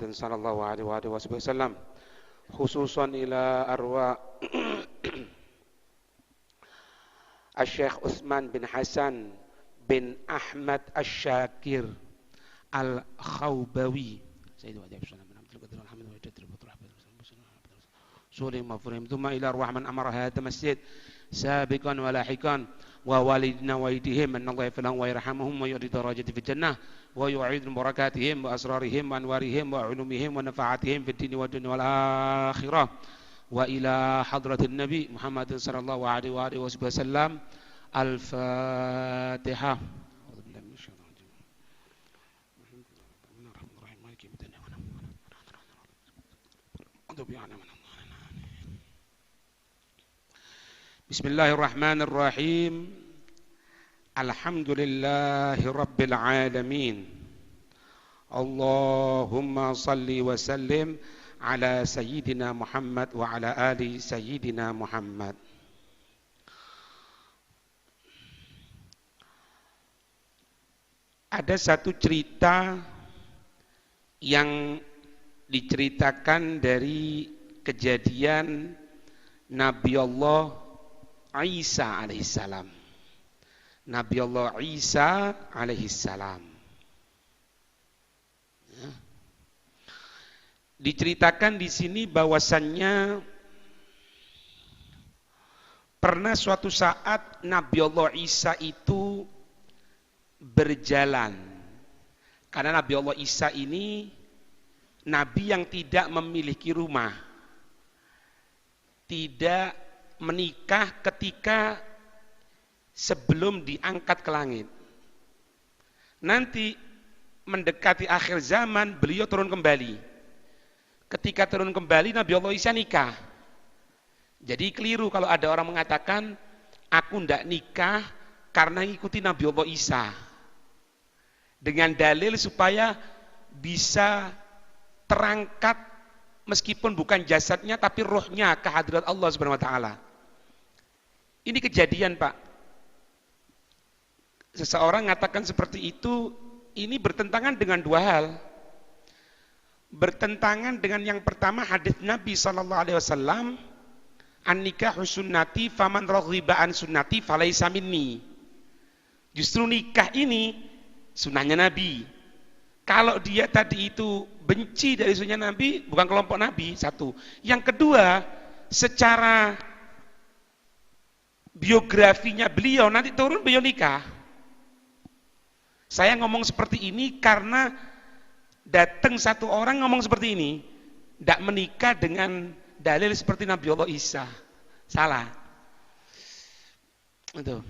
محمد صلى الله عليه وآله وسلم خصوصا إلى أرواح الشيخ عثمان بن حسن بن أحمد الشاكر الخوبوي سيد وجاب سلام بن عبد القادر الحمد لله سولي مفروم ثم إلى أرواح من أمر هذا المسجد سابقا ولاحقا ووالدنا ووالديهم أن الله يغفر لهم ويرحمهم ويؤتي درجات في الجنة ويعيد من بركاتهم وأسرارهم وأنوارهم وعلومهم ونفعاتهم في الدين والدنيا والآخرة وإلى حضرة النبي محمد صلى الله عليه وآله وسلم الفاتحة. Bismillahirrahmanirrahim. Alhamdulillahi rabbil alamin. Allahumma salli wa sallim ala sayyidina Muhammad wa ala ali sayyidina Muhammad. Ada satu cerita yang diceritakan dari kejadian Nabi Allah Isa alaihissalam. Nabi Allah Isa alaihissalam. Ya. Diceritakan di sini bahwasannya pernah suatu saat Nabi Allah Isa itu berjalan. Karena Nabi Allah Isa ini Nabi yang tidak memiliki rumah, tidak menikah ketika sebelum diangkat ke langit. Nanti mendekati akhir zaman beliau turun kembali. Ketika turun kembali Nabi Allah Isa nikah. Jadi keliru kalau ada orang mengatakan aku ndak nikah karena ngikuti Nabi Allah Isa. Dengan dalil supaya bisa terangkat meskipun bukan jasadnya tapi rohnya ke hadirat Allah Subhanahu wa taala. Ini kejadian, Pak. Seseorang mengatakan seperti itu, ini bertentangan dengan dua hal. Bertentangan dengan yang pertama hadis Nabi sallallahu alaihi wasallam, "An-nikahu sunnati faman raghiba an sunnati falaisa minni." Justru nikah ini sunnahnya Nabi. Kalau dia tadi itu benci dari sunnah Nabi, bukan kelompok Nabi, satu. Yang kedua, secara biografinya beliau, nanti turun beliau nikah. Saya ngomong seperti ini karena datang satu orang ngomong seperti ini, tidak menikah dengan dalil seperti Nabi Allah Isa. Salah. Itu.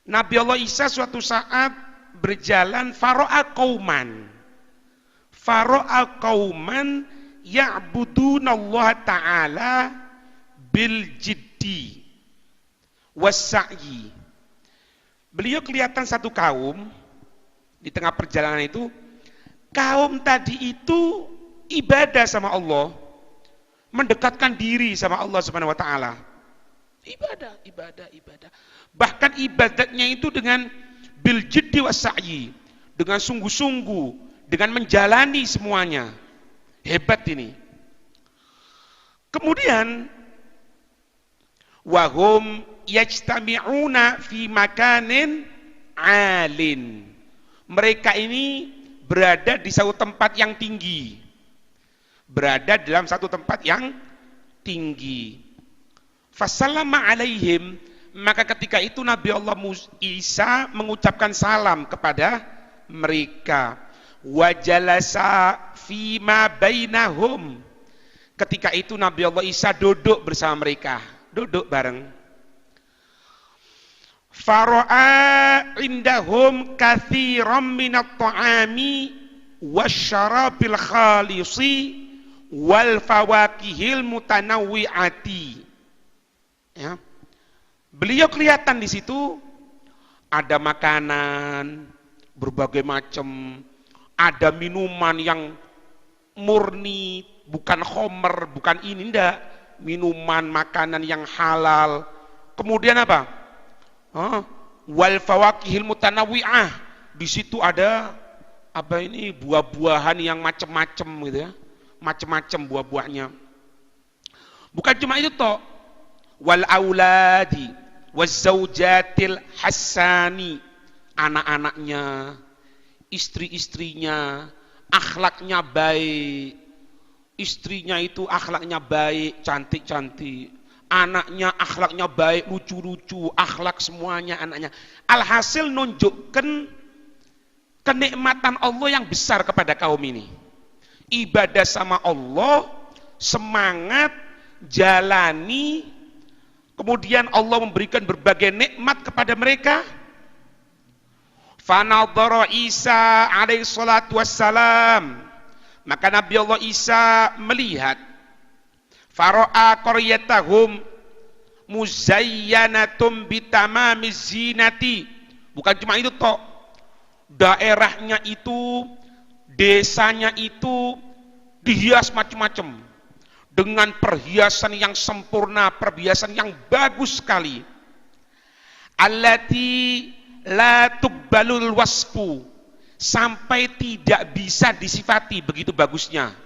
Nabi Allah Isa suatu saat berjalan faro'a qauman ya'budunallaha ta'ala bil jiddi was-sa'yi. Beliau kelihatan satu kaum di tengah perjalanan itu, kaum tadi itu ibadah sama Allah, mendekatkan diri sama Allah Subhanahu wa taala. Ibadah. Bahkan ibadatnya itu dengan bil jiddi was-sa'yi, dengan sungguh-sungguh, dengan menjalani semuanya. Hebat ini. Kemudian wahum yajtami'una fi makanin alin. Mereka ini berada di satu tempat yang tinggi. Berada dalam satu tempat yang tinggi. Fasallama alaihim, maka ketika itu Nabi Allah Isa mengucapkan salam kepada mereka. Wajalasa fima bainahum. Ketika itu Nabi Allah Isa duduk bersama mereka, duduk bareng. Fara'a indahum katsiran minat ta'ami wasyarabil khalisi wal fawakihil mutanawwi'ati. Ya. Beliau kelihatan di situ ada makanan berbagai macam, ada minuman yang murni, bukan khomer, bukan ini, enggak, minuman makanan yang halal. Kemudian apa? Wal fawakihil mutanawwi'ah. Di situ ada apa ini buah-buahan yang macam-macam gitu ya, macam-macam buah-buahnya. Bukan cuma itu toh, wal auladi wazaujatil hasani, anak-anaknya, istri-istrinya, akhlaknya baik, istrinya itu akhlaknya baik, cantik-cantik, anaknya akhlaknya baik, lucu-lucu, akhlak semuanya anaknya. Alhasil nunjukkan kenikmatan Allah yang besar kepada kaum ini. Ibadah sama Allah, semangat, jalani, kemudian Allah memberikan berbagai nikmat kepada mereka. Fanadhara Isa alaihi salatu wassalam, maka Nabi Allah Isa melihat, fara'a qaryatahum muzayyanatum bitamamiz zinati, bukan cuma itu toh, daerahnya itu, desanya itu dihias macam-macam dengan perhiasan yang sempurna, perhiasan yang bagus sekali. Allati la tuqbalul wasfu, sampai tidak bisa disifati begitu bagusnya.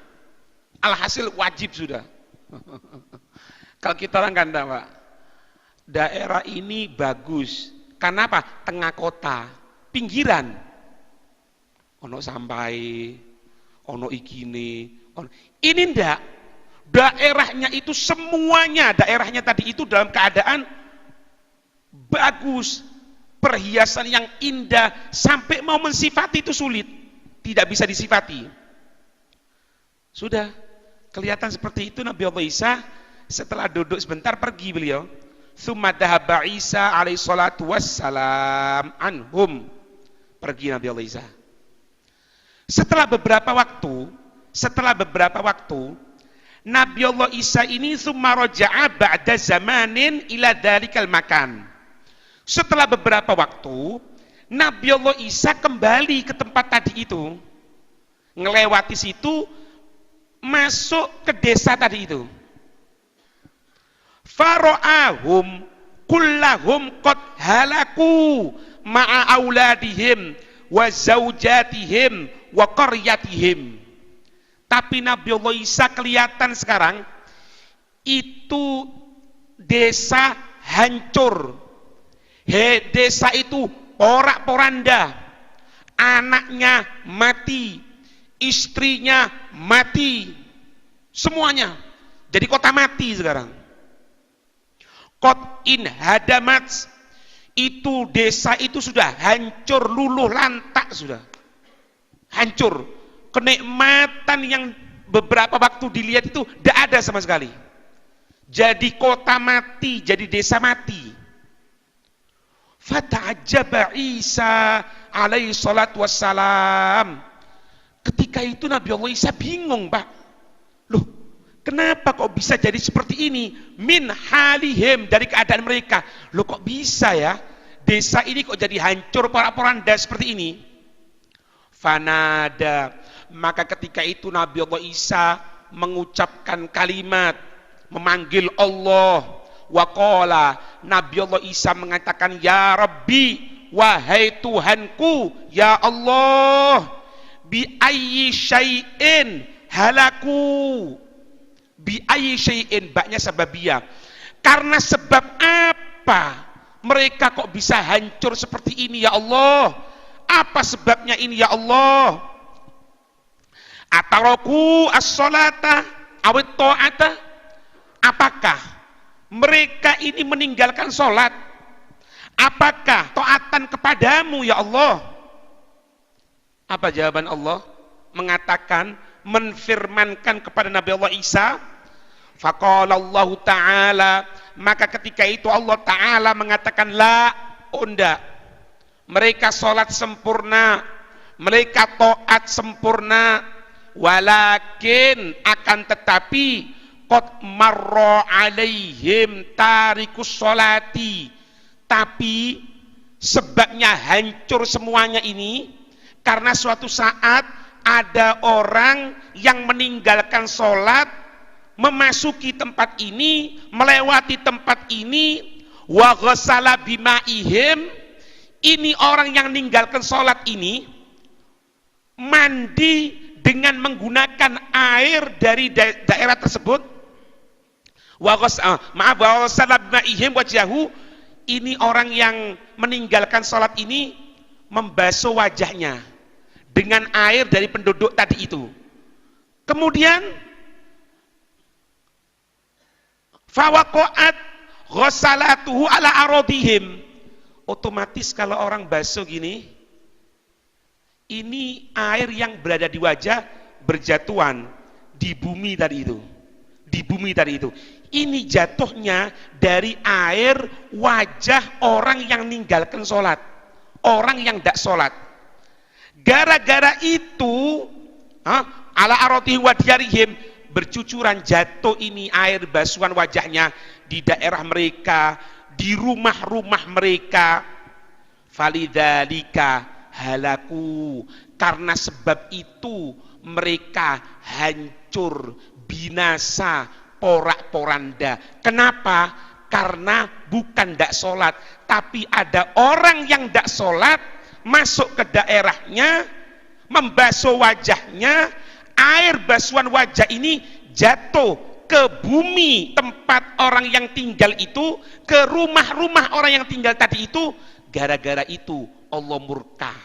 Alhasil wajib sudah. Kalau kita orang kan Pak, daerah ini bagus. Karena apa? Tengah kota, pinggiran. Ono sampai, ono ikine, ini ndak. Daerahnya itu semuanya, daerahnya tadi itu dalam keadaan bagus, perhiasan yang indah, sampai mau mensifati itu sulit, tidak bisa disifati. Sudah kelihatan seperti itu. Nabi Allah Isa setelah duduk sebentar pergi beliau. Tsumma dhahaba Isa alaihi salatu wassalam anhum, pergi Nabi Allah Isa. Setelah beberapa waktu, Nabi Allah Isa ini tsumma raja'a ba'da zamanin ila dzalikal makan. Setelah beberapa waktu, Nabi Allah Isa kembali ke tempat tadi itu, ngelewati situ, masuk ke desa tadi itu. Fara'ahum kullahum qad halaku ma'a auladihim wa zaujatihim wa qaryatihim. Tapi Nabi Allah Isa kelihatan sekarang itu desa hancur. Desa itu porak-poranda, anaknya mati, istrinya mati, semuanya jadi kota mati sekarang. Qad in hadamat, itu desa itu sudah hancur, luluh lantak sudah. Hancur. Kenikmatan yang beberapa waktu dilihat itu tidak ada sama sekali. Jadi kota mati, jadi desa mati. Fata'ajjaba Isa alaihi salatu wassalam. Ketika itu Nabi Allah Isa bingung, Pak. Loh, kenapa kok bisa jadi seperti ini? Min halihim, dari keadaan mereka. Loh, kok bisa ya? Desa ini kok jadi hancur, porak-poranda seperti ini? Fanada, maka ketika itu Nabi Allah Isa mengucapkan kalimat, memanggil Allah. Waqala, Nabi Allah Isa mengatakan, ya Rabbi, wahai Tuhanku, ya Allah, bi ayyi syai'in halaku, bi ayyi syai'in, baknya sababiyah, karena sebab apa mereka kok bisa hancur seperti ini ya Allah? Apa sebabnya ini ya Allah? Ataroku as-salata awit ta'ata, apakah mereka ini meninggalkan sholat? Apakah taatan kepadamu ya Allah? Apa jawaban Allah? Mengatakan, menfirmankan kepada Nabi Allah Isa, faqala Allah Ta'ala, maka ketika itu Allah Ta'ala mengatakan, la, enggak, mereka sholat sempurna, mereka taat sempurna, walakin, akan tetapi, qad marra alaihim tarikus sholati, tapi sebabnya hancur semuanya ini karena suatu saat ada orang yang meninggalkan sholat, memasuki tempat ini, melewati tempat ini, wa ghassala bimaihim, ini orang yang meninggalkan sholat ini mandi dengan menggunakan air dari daerah tersebut, wa wajhahu, ini orang yang meninggalkan sholat ini membasuh wajahnya dengan air dari penduduk tadi itu. Kemudian fawaqa'at ghassalatuhu ala aradihim, otomatis kalau orang basuh gini, ini air yang berada di wajah berjatuhan di bumi tadi itu. Di bumi tadi itu. Ini jatuhnya dari air wajah orang yang meninggalkan sholat. Orang yang tidak sholat. Gara-gara itu, ala aradihim wa diyarihim, bercucuran jatuh ini air basuhan wajahnya di daerah mereka, di rumah-rumah mereka. Falidzalika halaku, karena sebab itu mereka hancur, binasa, porak-poranda. Kenapa? Karena bukan tidak sholat, tapi ada orang yang tidak sholat masuk ke daerahnya, membasuh wajahnya, air basuhan wajah ini jatuh ke bumi tempat orang yang tinggal itu, ke rumah-rumah orang yang tinggal tadi itu. Gara-gara itu Allah murka.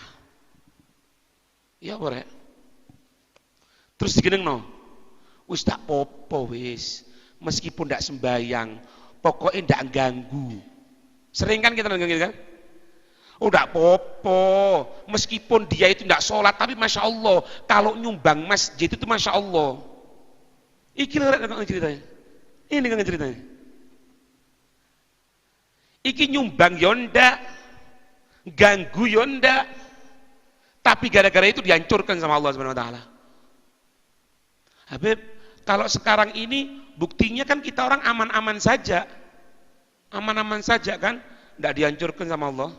Ya boleh. Terus digini no, wis tak popo wis, meskipun tidak sembayang, pokoknya tidak ganggu. Sering kan kita gitu kan? Oh tidak popo, meskipun dia itu tidak sholat, tapi masya Allah, kalau nyumbang masjid itu masya Allah. Iki lho ceritanya. Ini kan ceritanya. Iki nyumbang yonda, ganggu yonda, tapi gara-gara itu dihancurkan sama Allah Subhanahu wa taala. Habib, kalau sekarang ini buktinya kan kita orang aman-aman saja. Aman-aman saja kan, enggak dihancurkan sama Allah.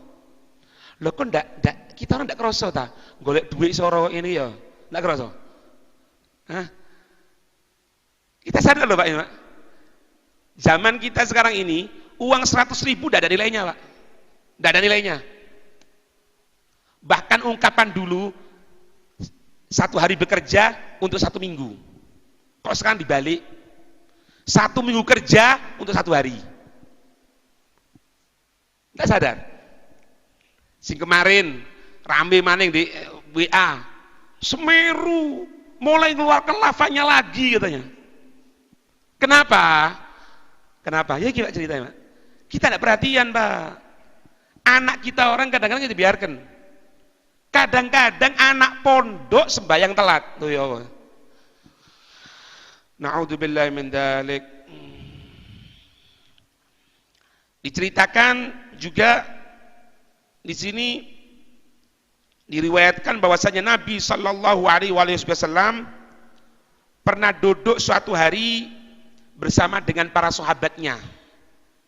Loh kok enggak kita orang enggak kerasa ta? Golek duit soro ini ya, enggak kerasa. Hah? Kita sadar loh Pak, ya, Pak. Zaman kita sekarang ini, uang 100.000 enggak ada nilainya, Pak. Enggak ada nilainya. Bahkan ungkapan dulu 1 hari bekerja untuk 1 minggu. Kok sekarang dibalik 1 minggu kerja untuk 1 hari. Enggak sadar. Sing kemarin rame maning di WA, Semeru mulai mengeluarkan lavanya lagi katanya. Kenapa? Kenapa? Ya gimana ceritanya, Pak? Kita tidak perhatian, Pak. Anak kita orang kadang-kadang dibiarkan. Kadang-kadang anak pondok sembahyang telat. Tuh ya Allah. Na'udzubillahi min dzalik. Diceritakan juga di sini diriwayatkan bahwasanya Nabi Shallallahu Alaihi Wasallam pernah duduk suatu hari bersama dengan para sahabatnya.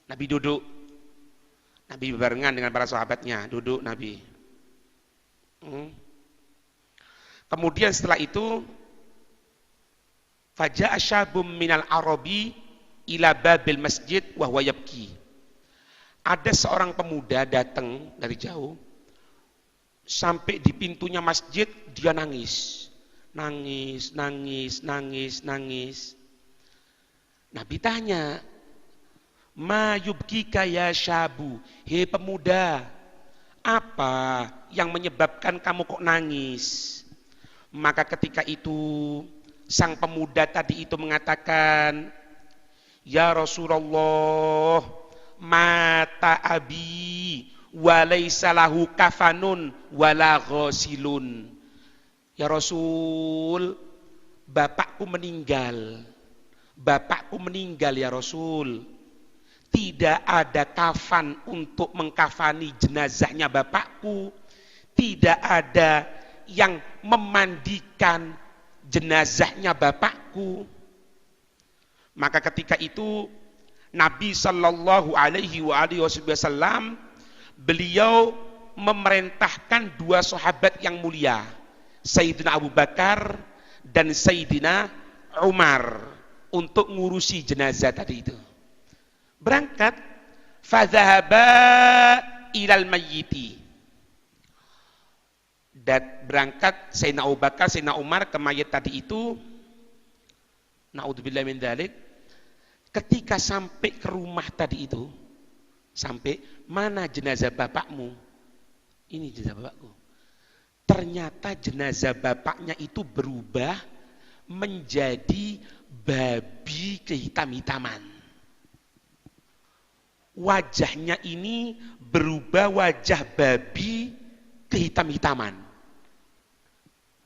Nabi duduk, Nabi barengan dengan para sahabatnya, duduk Nabi. Kemudian setelah itu, faja'a syabum minal arabi ila babil masjid wa huwa yabki. Ada seorang pemuda datang dari jauh, sampai di pintunya masjid dia nangis. Nangis, nangis, nangis, nangis. Nabi tanya, ma yubkika ya syabu, hei pemuda, apa yang menyebabkan kamu kok nangis? Maka ketika itu sang pemuda tadi itu mengatakan, ya Rasulullah, mata abi walaysa lahu kafanun wala ghasilun. Ya Rasul, bapakku meninggal. Bapakku meninggal ya Rasul. Tidak ada kafan untuk mengkafani jenazahnya bapakku. Tidak ada yang memandikan jenazahnya bapakku. Maka ketika itu Nabi Shallallahu Alaihi Wasallam beliau memerintahkan 2 sahabat yang mulia, Sayyidina Abu Bakar dan Sayyidina Umar, untuk ngurusi jenazah tadi itu. Berangkat, fadzahaba ilal mayyiti. Dan berangkat Sayyidina Abu Bakar, Sayyidina Umar ke mayit tadi itu. Na'udzubillah min dzalik. Ketika sampai ke rumah tadi itu, sampai, mana jenazah bapakmu? Ini jenazah bapakku. Ternyata jenazah bapaknya itu berubah menjadi babi kehitam-hitaman. Wajahnya ini berubah wajah babi kehitam-hitaman.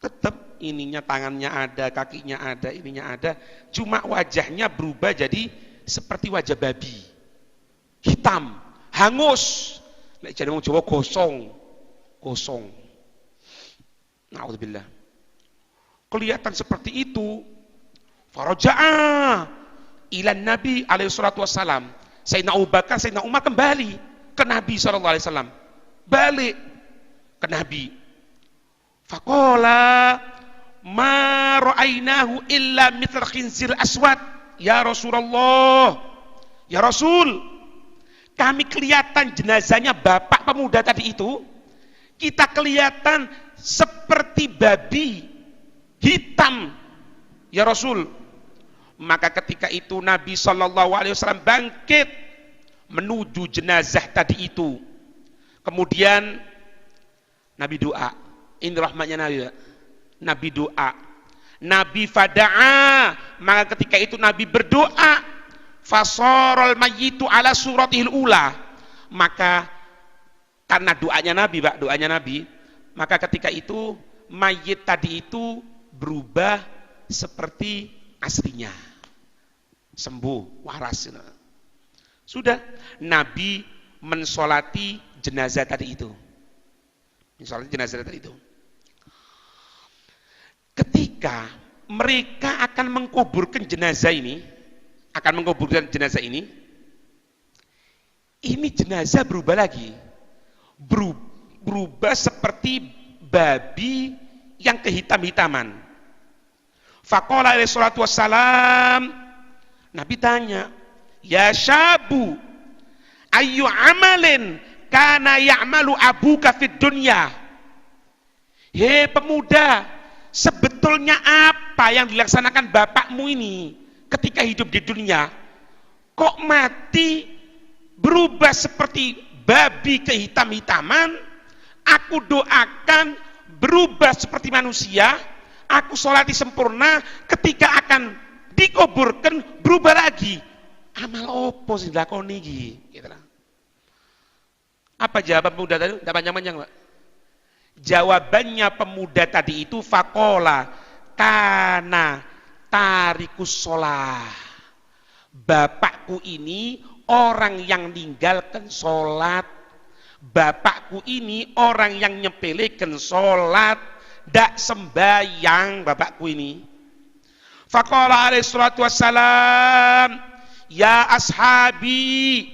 Tetap ininya, tangannya ada, kakinya ada, ininya ada. Cuma wajahnya berubah jadi seperti wajah babi. Hitam, hangus. Nek jadi wong Jawa gosong. Gosong. Na'udzubillah. Kelihatan seperti itu. Faraja'a ila Nabi alaihi salatu wassalam. Sayyidina Abu Bakar, Sayyidina Umar kembali ke Nabi sallallahu alaihi wasallam. Balik ke Nabi. Faqala ma ra'ainahu illa mithal khinzir aswad. Ya Rasulullah. Ya Rasul, kami kelihatan jenazahnya bapak pemuda tadi itu, kita kelihatan seperti babi hitam, ya Rasul. Maka ketika itu Nabi SAW bangkit menuju jenazah tadi itu. Kemudian Nabi doa. Ini rahmatnya Nabi. Nabi doa. Nabi fada'a. Maka ketika itu Nabi berdoa. Fasarul mayyitu ala suratihil ula. Maka karena doanya Nabi, Pak, doanya Nabi, maka ketika itu mayit tadi itu berubah seperti aslinya, sembuh, waras. Sudah, Nabi mensolati jenazah tadi itu. Mensolati jenazah tadi itu. Ketika mereka akan mengkuburkan jenazah ini, ini jenazah berubah lagi. Berubah seperti babi yang kehitam-hitaman. Faqala alaihi salatu wassalam, Nabi tanya, ya syabu, ayyu amalin kana ya'malu abuka fid dunya. Hei pemuda, sebetulnya apa yang dilaksanakan bapakmu ini ketika hidup di dunia? Kok mati berubah seperti babi kehitam-hitaman? Aku doakan berubah seperti manusia, aku sholati sempurna, ketika akan dikuburkan berubah lagi. Amal opo sing dilakoni iki? Gitu. Apa jawaban pemuda tadi? Tidak panjang-panjang, Pak. Jawabannya pemuda tadi itu faqala kana tarikus sholah. Bapakku ini orang yang meninggalkan sholat. Bapakku ini orang yang nyepelekan sholat, dak sembayang bapakku ini. Faqala alaihi salatu wassalam, ya ashabi,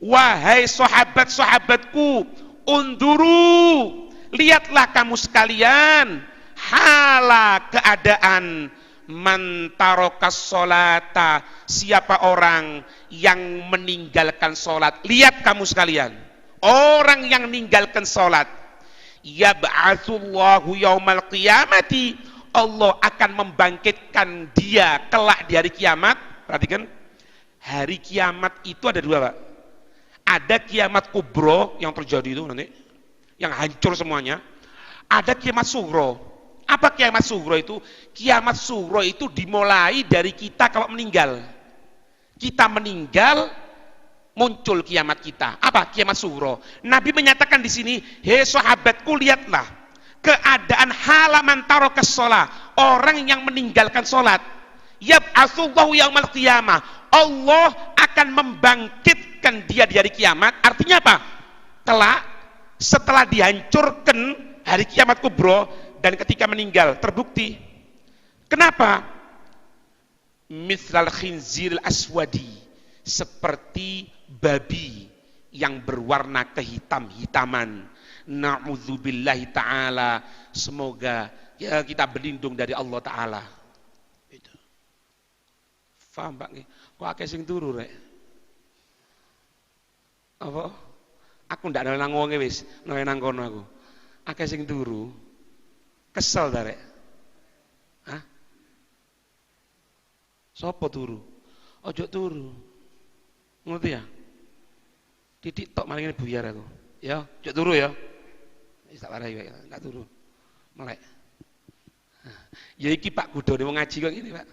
wahai sahabat-sahabatku, unduru, lihatlah kamu sekalian, hala keadaan man tarokas sholata, siapa orang yang meninggalkan sholat. Lihat kamu sekalian, orang yang meninggalkan sholat, yab'atsullahu yaumal qiyamati, Allah akan membangkitkan dia kelak di hari kiamat. Perhatikan, hari kiamat itu ada dua, Pak. Ada kiamat kubro yang terjadi itu nanti, yang hancur semuanya. Ada kiamat sugro. Apa kiamat sugro itu? Kiamat sugro itu dimulai dari kita kalau meninggal. Kita meninggal, muncul kiamat kita. Apa kiamat sugro? Nabi menyatakan di sini, hei sahabatku, lihatlah keadaan halaman tarokas sholat, orang yang meninggalkan sholat. Yab'atsullahu yaumal qiyamah, Allah akan membangkitkan dia di hari kiamat. Artinya apa? Kelak setelah dihancurkan hari kiamat kubro dan ketika meninggal terbukti. Kenapa? Mithlal khinziril aswadi, seperti babi yang berwarna kehitam-hitaman. Na'udzubillahi ta'ala, semoga ya kita berlindung dari Allah Ta'ala. Itu. Faham Pak? Kok akeh sing turu rek? Apa? Aku ndak nang wonge wis, nang kono aku. Akeh sing turu. Kesel ta rek? Hah? Sopo turu? Ojo turu. Ngerti ya? Titik tok maling ini buyar aku. Ya, ojo turu ya. Wis tak warai wae, enggak turu. Melek. Ya iki Pak Kudone wong ngaji kok ngene, Pak.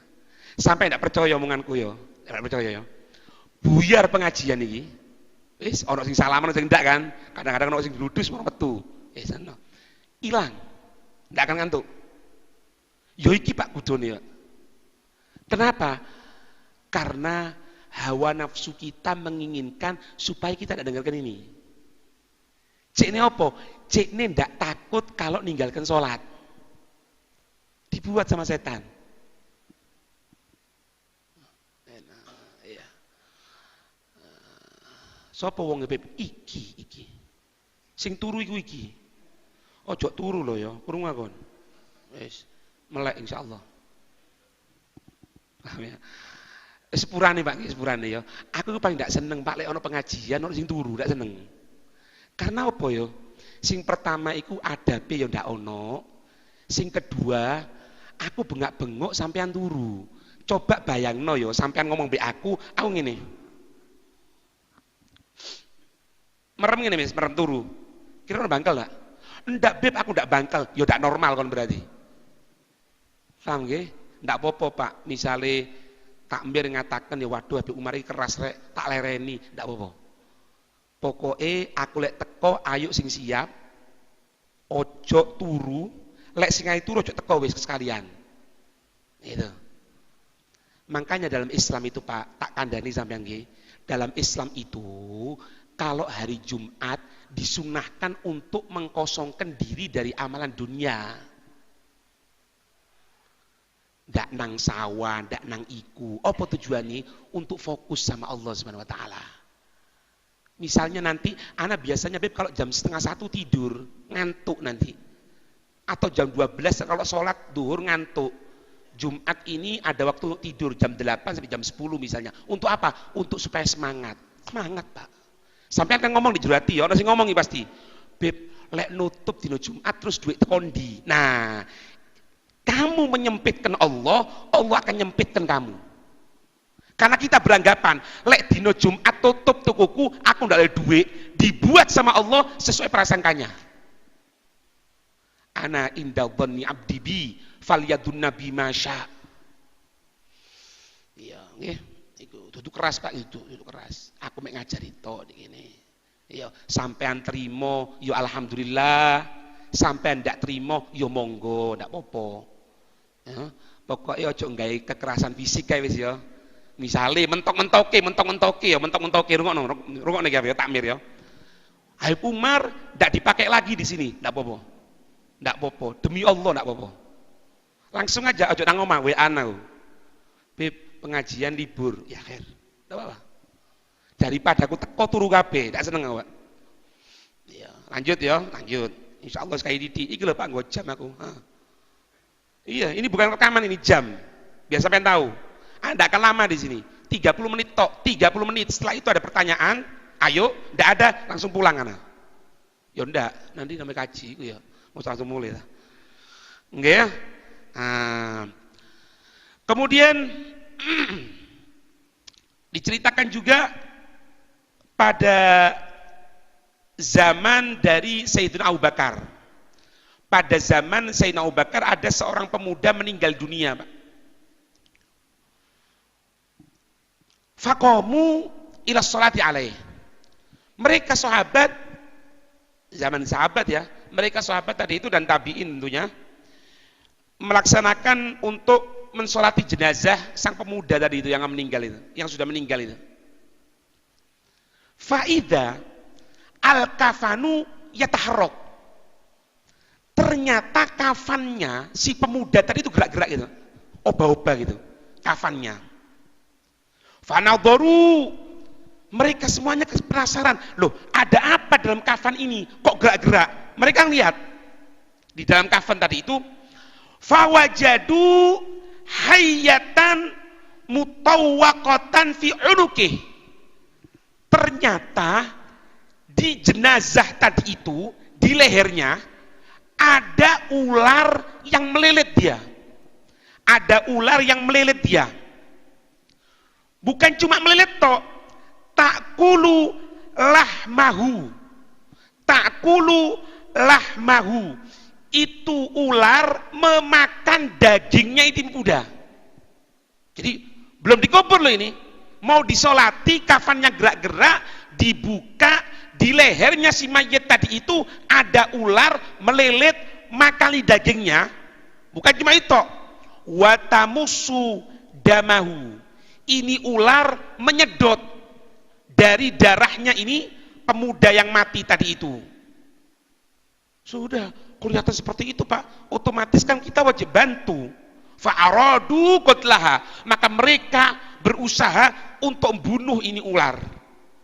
Sampai ndak percaya omonganku ya. Ndak percaya ya. Buyar pengajian iki. Wis ana sing salaman sing ndak kan. Kadang-kadang ana sing gludus mau metu. Wis ana. Ilang. Ndak akan ngantuk. Ya iki Pak Kudone ya. Kenapa? Karena hawa nafsu kita menginginkan supaya kita tidak dengarkan ini. Cek ini apa? Cek ini tidak takut kalau ninggalkan sholat. Dibuat sama setan. Sopo wong ngebeb? Iki. Sing turu iku iki. Ojo turu loh ya, kurung ngakon. Wis melek insyaallah. Paham ya? Sepurane Pak, sepurane ya. Aku paling ndak seneng Pak lek ana pengajian ana sing turu, ndak seneng. Karena apa ya? Sing pertama iku adabe ya ndak ono. Sing kedua, aku bengak-bengok sampean turu. Coba bayangno ya, sampean ngomong mbek aku ngene. Merem ngene Mas, merem turu. Kira ono bangkel enggak? Ndak Beb, aku ndak bangkel. Ya ndak normal kon berarti. Paham nggih? Ndak apa-apa Pak. Misale takmir ngatakan ya waduh Habib Umar iki keras rek, tak lereni, ndak apa-apa. Pokoke aku lek teko ayo sing siap. Ojo turu, lek sing ae turu ojo teko wis sekalian. Gitu. Makanya dalam Islam itu Pak, tak kandhani sampeyan nggih. Dalam Islam itu kalau hari Jumat disunahkan untuk mengkosongkan diri dari amalan dunia. Ndak nang sawah, ndak nang iku. Apa tujuannya? Untuk fokus sama Allah Subhanahu wa taala. Misalnya nanti anak biasanya Beb kalau jam 12:30 tidur, ngantuk nanti. Atau jam 12 kalau sholat duhur ngantuk. Jumat ini ada waktu untuk tidur jam 8 sampai jam 10 misalnya. Untuk apa? Untuk supaya semangat. Semangat Pak. Sampai akan ngomong di jurati, orang sih ngomong pasti. Beb, lek nutup dino Jumat terus duit tekondi. Nah, kamu menyempitkan Allah, Allah akan nyempitkan kamu. Karena kita beranggapan, lek dino Jumat tutup tukuku, aku ndak ada duit, dibuat sama Allah sesuai prasangkanya. Ana inda dhanni abdi bi falyadun nabi masya. Iya, nggih. Itu keras Pak, itu keras. Aku mek ngajari tok ngene. Iya, sampean trimo, yo alhamdulillah. Sampean ndak trimo, yo monggo, ndak apa-apa. Ya, pokoknya aja nggawe kekerasan fisik kae wis ya. Misale mentok-mentoke ya, rungokno iki ya takmir ya. Habib Umar ndak dipakai lagi di sini, ndak apa-apa. Ndak apa-apa, demi Allah ndak apa-apa. Langsung aja aja nang omah WA-an aku. Beb, pengajian libur, ya khair. Ndak apa-apa. Daripada aku teko turu kabeh, ndak seneng awak. Iya, lanjut ya, lanjut. Insyaallah sekali didik. Iki lho Pak nggo jam aku. Iya, ini bukan rekaman, ini jam. Biar sampean tahu. Anda akan lama di sini. 30 menit tok, 30 menit. Setelah itu ada pertanyaan, ayo, ndak ada, langsung pulang ana. Ya ndak, nanti namanya kaji iku ya. Mesti langsung mulai lah. Nggih ya? Kemudian diceritakan juga pada zaman dari Sayyidina Abu Bakar. Pada zaman Sayyidina Abu Bakar ada seorang pemuda meninggal dunia, Pak. Faqamu ila sholati alaih. Mereka sahabat, zaman sahabat ya, mereka sahabat tadi itu dan tabi'in tentunya, melaksanakan untuk mensolati jenazah sang pemuda tadi itu yang meninggal itu, yang sudah meninggal itu. Faida al-kafanu yataharrak. Ternyata kafannya si pemuda tadi itu gerak-gerak gitu, obah-obah gitu, kafannya. Fanadharu, mereka semuanya penasaran, loh ada apa dalam kafan ini, kok gerak-gerak? Mereka lihat di dalam kafan tadi itu, fawajadu hayyatan mutawwaqatan fi unuqih. Ternyata di jenazah tadi itu, di lehernya ada ular yang melilit dia. Ada ular yang melilit dia. Bukan cuma melilit tok, takulu lahmahu. Takulu lahmahu. Itu ular memakan dagingnya itu muda. Jadi belum dikubur loh ini. Mau disolati, kafannya gerak-gerak, dibuka, di lehernya si mayit tadi itu ada ular melilit makali dagingnya. Bukan cuma itu. Watamusu damahu. Ini ular menyedot dari darahnya ini pemuda yang mati tadi itu. Sudah, kelihatan seperti itu Pak. Otomatis kan kita wajib bantu. Fa'aradu qatlaha. Maka mereka berusaha untuk membunuh ini ular.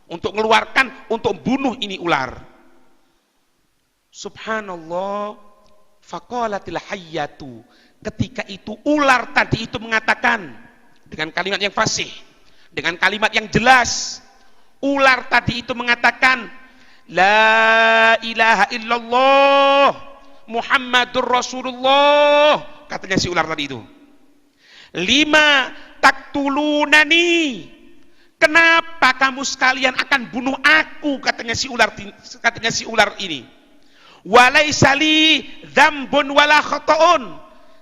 Untuk mengeluarkan, untuk membunuh ini ular. Subhanallah. Faqalatil hayyatu. Ketika itu ular tadi itu mengatakan dengan kalimat yang fasih, dengan kalimat yang jelas. Ular tadi itu mengatakan, La ilaha illallah Muhammadur Rasulullah, katanya si ular tadi itu. Lima taktulunani, kenapa kamu sekalian akan bunuh aku, katanya si ular ini. Walaisali dzambun wala khata'un,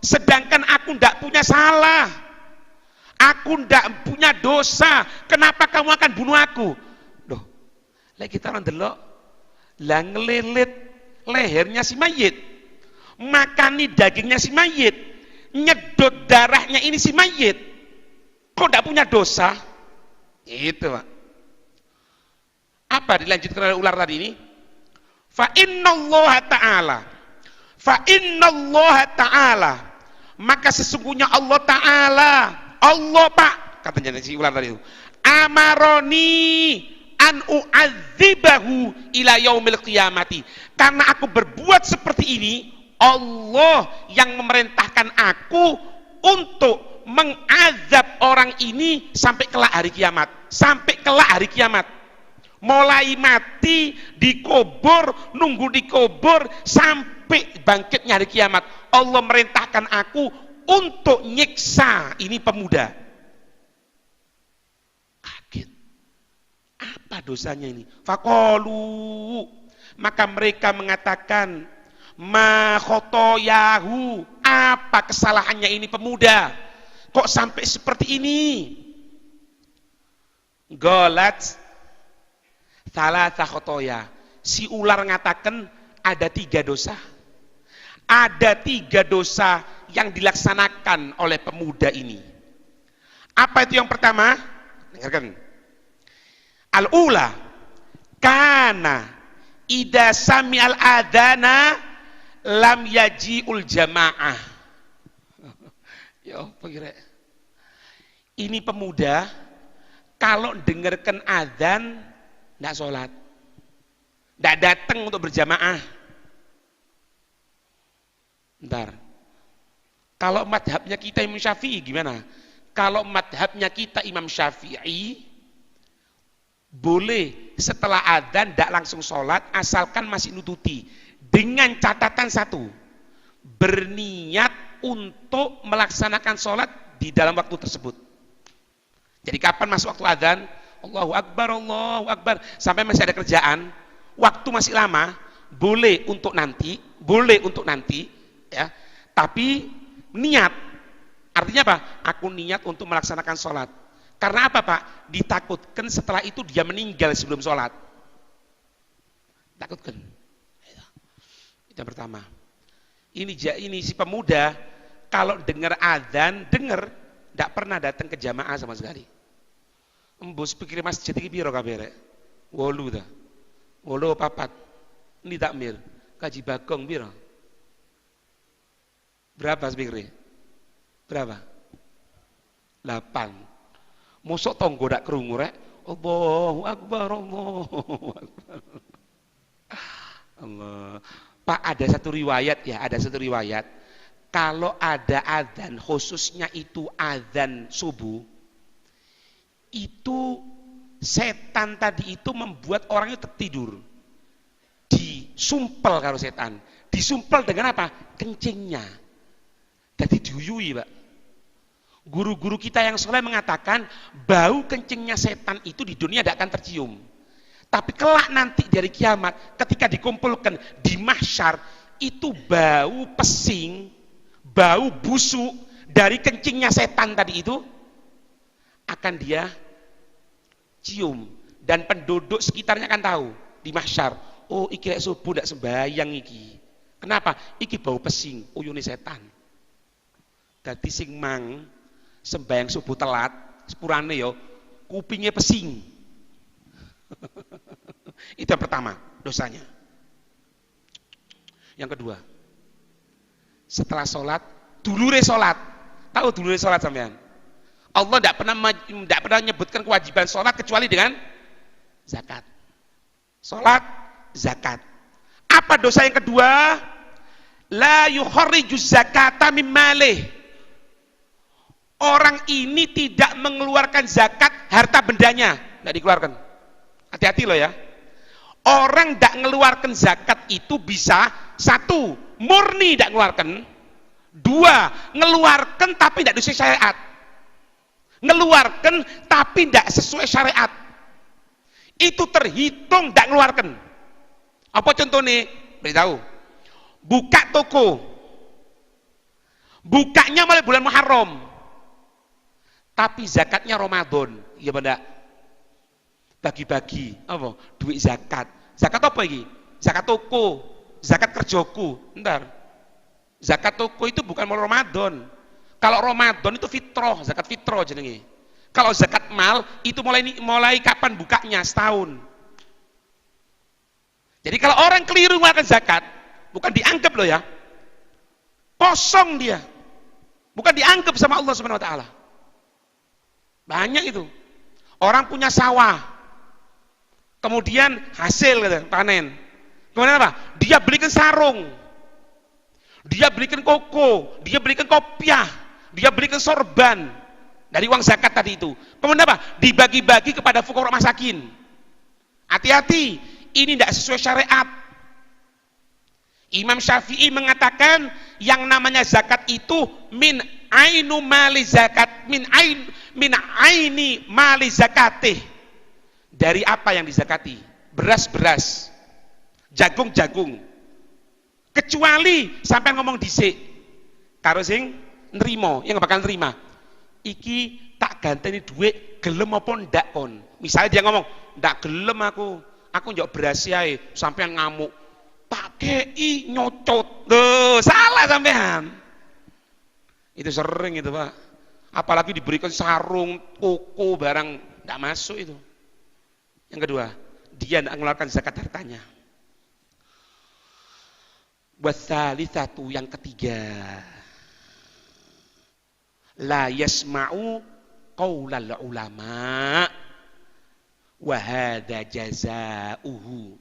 sedangkan aku tidak punya salah, aku tidak punya dosa, kenapa kamu akan bunuh aku? Loh, lagi kita orang delok lah ngelilit lehernya si mayit, makani dagingnya si mayit, nyedot darahnya ini si mayit, kok tidak punya dosa? Itu Pak. Apa dilanjutkan oleh ular tadi ini? Fa innallaha ta'ala, maka sesungguhnya Allah Ta'ala, Allah Pak, katanya si ular tadi itu, amaroni an u'adzibahu ila yaumil qiyamati, karena aku berbuat seperti ini, Allah yang memerintahkan aku untuk mengazab orang ini sampai kelak hari kiamat. Sampai kelak hari kiamat. Mulai mati, dikubur, nunggu dikubur, sampai bangkitnya hari kiamat. Allah merintahkan aku untuk nyiksa ini pemuda. Apa dosanya ini? Faqalu, maka mereka mengatakan, ma khotoyahu, apa kesalahannya ini pemuda? Kok sampai seperti ini? Golat thalatha khotoya. Si ular mengatakan ada 3 dosa. Ada 3 dosa yang dilaksanakan oleh pemuda ini. Apa itu yang pertama? Dengarkan. Al-ula kana ida sami'al adana lam yaji'ul jamaah. Ya apa kira? Ini pemuda kalau dengarkan adzan tidak sholat, tidak datang untuk berjamaah. Bentar. Kalau madhabnya kita Imam Syafi'i gimana? Kalau madhabnya kita Imam Syafi'i, boleh setelah adzan tidak langsung sholat asalkan masih nututi, dengan catatan satu, berniat untuk melaksanakan sholat di dalam waktu tersebut. Jadi kapan masuk waktu adzan? Allahu Akbar, sampai masih ada kerjaan, waktu masih lama, boleh untuk nanti, ya. Tapi niat, artinya apa? Aku niat untuk melaksanakan sholat. Karena apa Pak? Ditakutkan setelah itu dia meninggal sebelum sholat. Takutkan. Itu yang pertama. Ini si pemuda kalau dengar adzan, tidak pernah datang ke jamaah sama sekali. Embus pikir masjid iki piro kabeh rek? 8 ta. 8 papat. Ini takmir. Kaji Bagong piro? Berapa speaker? Berapa? 8. Mosok tonggo dak krungu rek. Allahu Akbar, Allahu Akbar. Allah. Pak, ada satu riwayat. Kalau ada adzan, khususnya itu adzan subuh, itu setan tadi itu membuat orangnya tertidur. Disumpel karo setan. Disumpel dengan apa? Kencingnya. Jadi diuyui, Pak. Guru-guru kita yang soleh mengatakan bau kencingnya setan itu di dunia tidak akan tercium. Tapi kelak nanti dari kiamat ketika dikumpulkan di mahsyar itu bau pesing, bau busuk dari kencingnya setan tadi itu akan dia cium dan penduduk sekitarnya akan tahu di mahsyar. Oh, iki lek subuh ndak sembayang iki. Kenapa? Iki bau pesing, uyune setan. Dadi sing mang sembayang subuh telat, sepurane yo kupingnya pesing. Itu yang pertama, dosanya. Yang kedua, setelah sholat, dulure sholat. Tahu dulure sholat sampean? Allah tidak pernah menyebutkan kewajiban sholat kecuali dengan zakat. Sholat, zakat. Apa dosa yang kedua? La yukharriju zakata min malih. Orang ini tidak mengeluarkan zakat harta bendanya, tidak dikeluarkan. Hati-hati loh ya. Orang tidak mengeluarkan zakat itu bisa satu, murni tidak mengeluarkan. Dua, ngeluarkan tapi tidak sesuai syariat. Ngeluarkan tapi tidak sesuai syariat. Itu terhitung tidak mengeluarkan. Apa contohnya? Beritahu. Buka toko. Bukanya mulai bulan Muharram. Tapi zakatnya Ramadan. Iya benar. Bagi-bagi apa? Duit zakat. Zakat apa ini? Zakat toko, zakat kerjaku. Bentar. Zakat toko itu bukan mulai Ramadan. Kalau Ramadan itu fitrah, zakat fitrah jenenge. Kalau zakat mal itu mulai kapan bukanya? Setahun. Jadi kalau orang keliru mengeluarkan zakat, bukan dianggap loh ya. Kosong dia. Bukan dianggap sama Allah Subhanahu wa taala. Banyak itu. Orang punya sawah. Kemudian hasil panen. Kemudian apa? Dia belikan sarung. Dia belikan koko, dia belikan kopiah, dia belikan sorban dari uang zakat tadi itu. Kemudian apa? Dibagi-bagi kepada fuqara masakin. Hati-hati, ini tidak sesuai syariat. Imam Syafi'i mengatakan yang namanya zakat itu min ainu mali zakat, min aini mali zakatih. Dari apa yang dizakati? Beras-beras, jagung-jagung. Kecuali sampai ngomong dhisik karo sing nrimo, yang bakal nerima. Iki tak ganteni duit gelem apa ndak kon. Misalnya dia ngomong, "Ndak gelem aku njok beras ae," sampean ngamuk. Tak kei nyocot. Loh, salah sampean. Itu sering itu, Pak. Apalagi diberikan sarung, koko, barang ndak masuk itu. Yang kedua, dia tidak mengeluarkan zakat hartanya. Wassalitsatu, yang ketiga, la yasma'u qaulal ulama wa hadza jazaohu.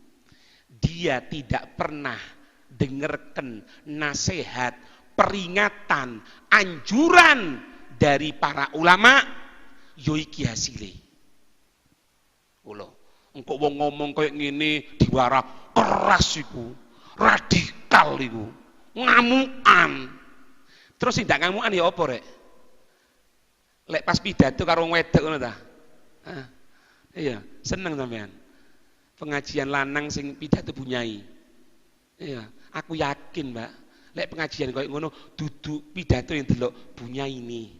Dia tidak pernah dengarkan nasihat, peringatan, anjuran dari para ulama, yo iki hasile. Lho, engko wong ngomong kayak ngene diwara keras iku, radikal iku, ngamukan. Terus sing ndak ngamukan ya apa rek? Lek pas pidato karo wedok ngono ta? Iya, seneng sampean. Pengajian lanang sing pidato bunyai. Iya, aku yakin, Mbak. Lek pengajian koyo ngono duduk pidato yang delok bunyai ini.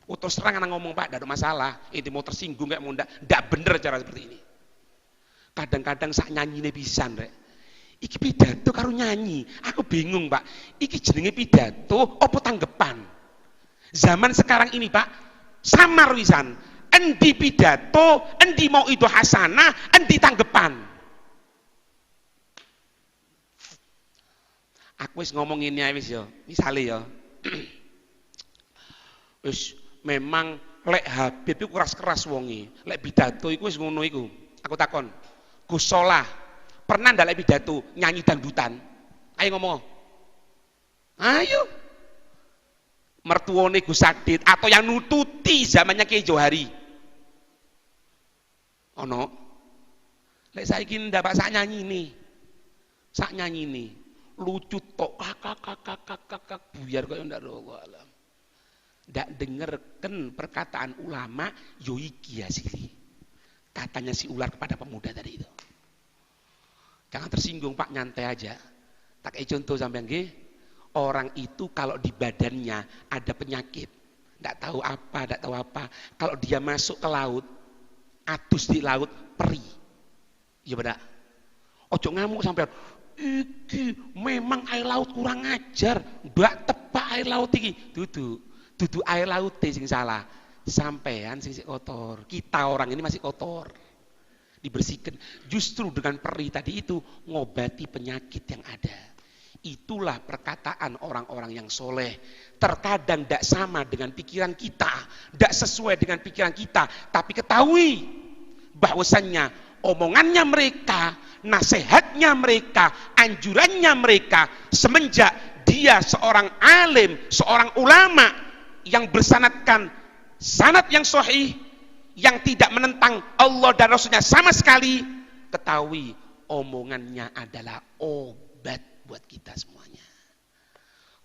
Terus terang anak ngomong, Pak, tidak ada masalah. Ini mau tersinggung kayak mau ndak bener cara seperti ini. Kadang-kadang sak nyanyi ne pisan rek. Iki pidato karo nyanyi. Aku bingung, Pak. Iki jenenge pidato apa tanggepan? Zaman sekarang ini, Pak, samar wisan. Endi pidato, endi mau itu hasanah, endi tanggepan. Aku wis ngomong ini ae wis yo. Misale yo. Wis memang lek Habib iku keras-keras wonge. Lek pidato iku wis ngono iku. Aku takon. Gus Solah, pernah ndak lek pidato nyanyi dangdutan? Ayo ngomong. Ayo. Mertuane Gus Sadid atau yang nututi zamannya Kiai Johari. Ono. Lek saiki ndak sak nyanyi ini. Sak nyanyi ini. lucu tok kakak buyar kaya ndak Allah alam. Ndak dengerken perkataan ulama yo iki asli. Katanya si ular kepada pemuda tadi itu. Jangan tersinggung Pak, nyantai aja. Tak kayak contoh sampean nggih. Orang itu kalau di badannya ada penyakit, ndak tahu apa. Kalau dia masuk ke laut, adus di laut, perih. Ya benar. Ojo ngamuk sampean. Iki memang air laut kurang ajar, mbak tepak air laut iki. Dudu air laut sing salah. Sampean sing kotor. Kita orang ini masih kotor. Dibersihkan. Justru dengan perih tadi itu ngobati penyakit yang ada. Itulah perkataan orang-orang yang soleh. Terkadang tidak sama dengan pikiran kita, tidak sesuai dengan pikiran kita, tapi ketahui bahwasannya omongannya mereka, nasihatnya mereka, anjurannya mereka, semenjak dia seorang alim, seorang ulama yang bersanadkan sanad yang sahih, yang tidak menentang Allah dan Rasulnya sama sekali, ketahui omongannya adalah obat buat kita semuanya.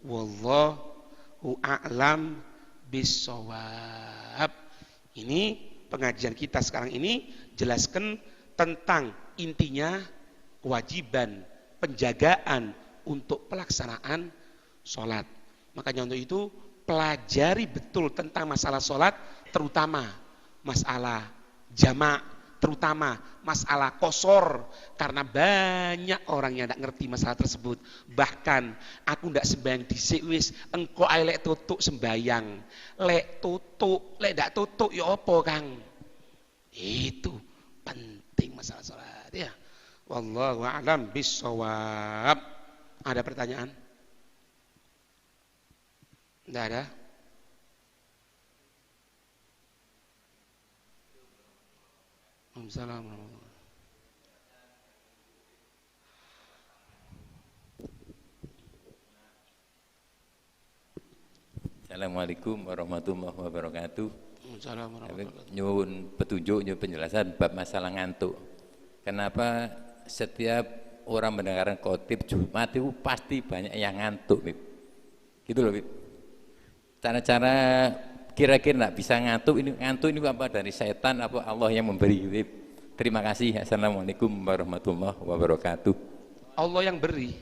Wallahu a'lam bissawab. Ini pengajian kita sekarang ini jelaskan tentang intinya kewajiban penjagaan untuk pelaksanaan sholat. Makanya untuk itu pelajari betul tentang masalah sholat, terutama masalah jamak, terutama masalah qasar, karena banyak orang yang tidak ngerti masalah tersebut. Bahkan aku tidak sembahyang dhisik wis engko ae lek tutuk sembahyang, lek tutuk lek ndak tutuk ya apa Kang. Itu penting masalah salat ya. Wallahu a'lam bissawab. Ada pertanyaan? Tidak ada? Assalamualaikum. Assalamualaikum warahmatullahi wabarakatuh. Assalamualaikum. Nyuwun petunjuk, nyuwun penjelasan bab masalah ngantuk. Kenapa setiap orang mendengarkan khotib Jumat itu pasti banyak yang ngantuk, Bib? Gitu loh, Bib. Cara-cara kira-kira nggak bisa ngantuk ini apa dari setan apa Allah yang memberi? Bib? Terima kasih. Assalamualaikum warahmatullahi wabarakatuh. Allah yang beri.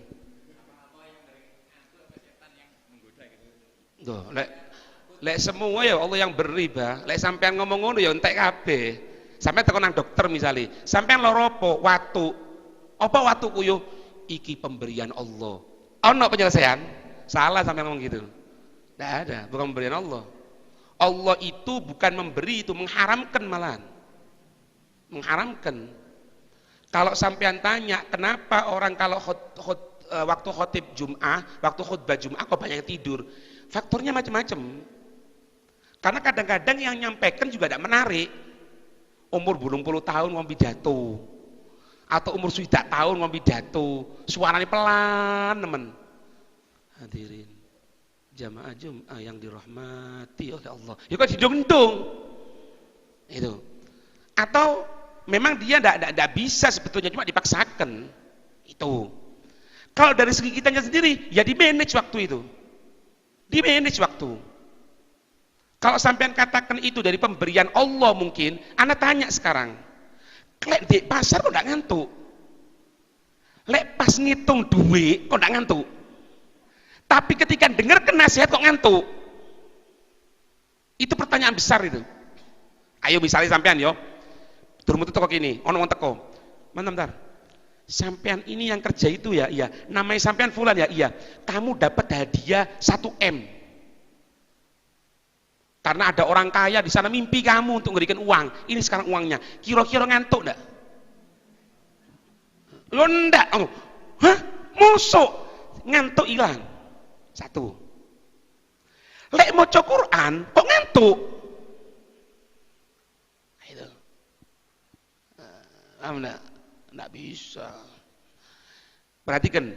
Tuh, lek semua ya Allah yang beri, Bah. Lek sampean ngomong ngono ya entek kabeh. Sampeyan tekan nang dokter misalnya, sampeyan lara apa? Watu. Apa watuku yo? Iki pemberian Allah. Ono penyelesaian? Salah sampeyan ngomong gitu. Tidak ada, bukan pemberian Allah. Allah itu bukan memberi, itu mengharamkan malahan. Mengharamkan. Kalau sampean tanya, kenapa orang kalau waktu khotib Jum'ah, waktu khutbah Jum'ah kok banyak yang tidur? Faktornya macam-macam. Karena kadang-kadang yang nyampaikan juga tidak menarik. Umur 20 tahun ngomong pidato. Atau umur sudah tahun ngomong pidato. Suaranya pelan, teman. Hadirin jamaah Jum'ah yang dirahmati oleh Allah. Ya kok didung-dung. Itu. Atau memang dia tidak bisa sebetulnya, cuma dipaksakan. Itu. Kalau dari segi kitanya sendiri, ya di manage waktu itu. Di manage waktu. Kalau sampean katakan itu dari pemberian Allah mungkin, ana tanya sekarang. Lek di pasar kok ndak ngantuk? Lek pas ngitung duit kok ndak ngantuk? Tapi ketika dengar nasihat kok ngantuk? Itu pertanyaan besar itu. Ayo misalnya sampean yo. Durung metu teko kene, ono wong teko. Bentar. Sampean ini yang kerja itu ya, iya. Namanya sampean fulan ya, iya. Kamu dapat hadiah 1 M. Karena ada orang kaya di sana mimpi kamu untuk memberikan uang. Ini sekarang uangnya. Kira-kira ngantuk enggak? Lo enggak. Hah? Musuh. Ngantuk hilang. 1. Lek maca Quran kok ngantuk? Itu. Enggak bisa. Perhatikan,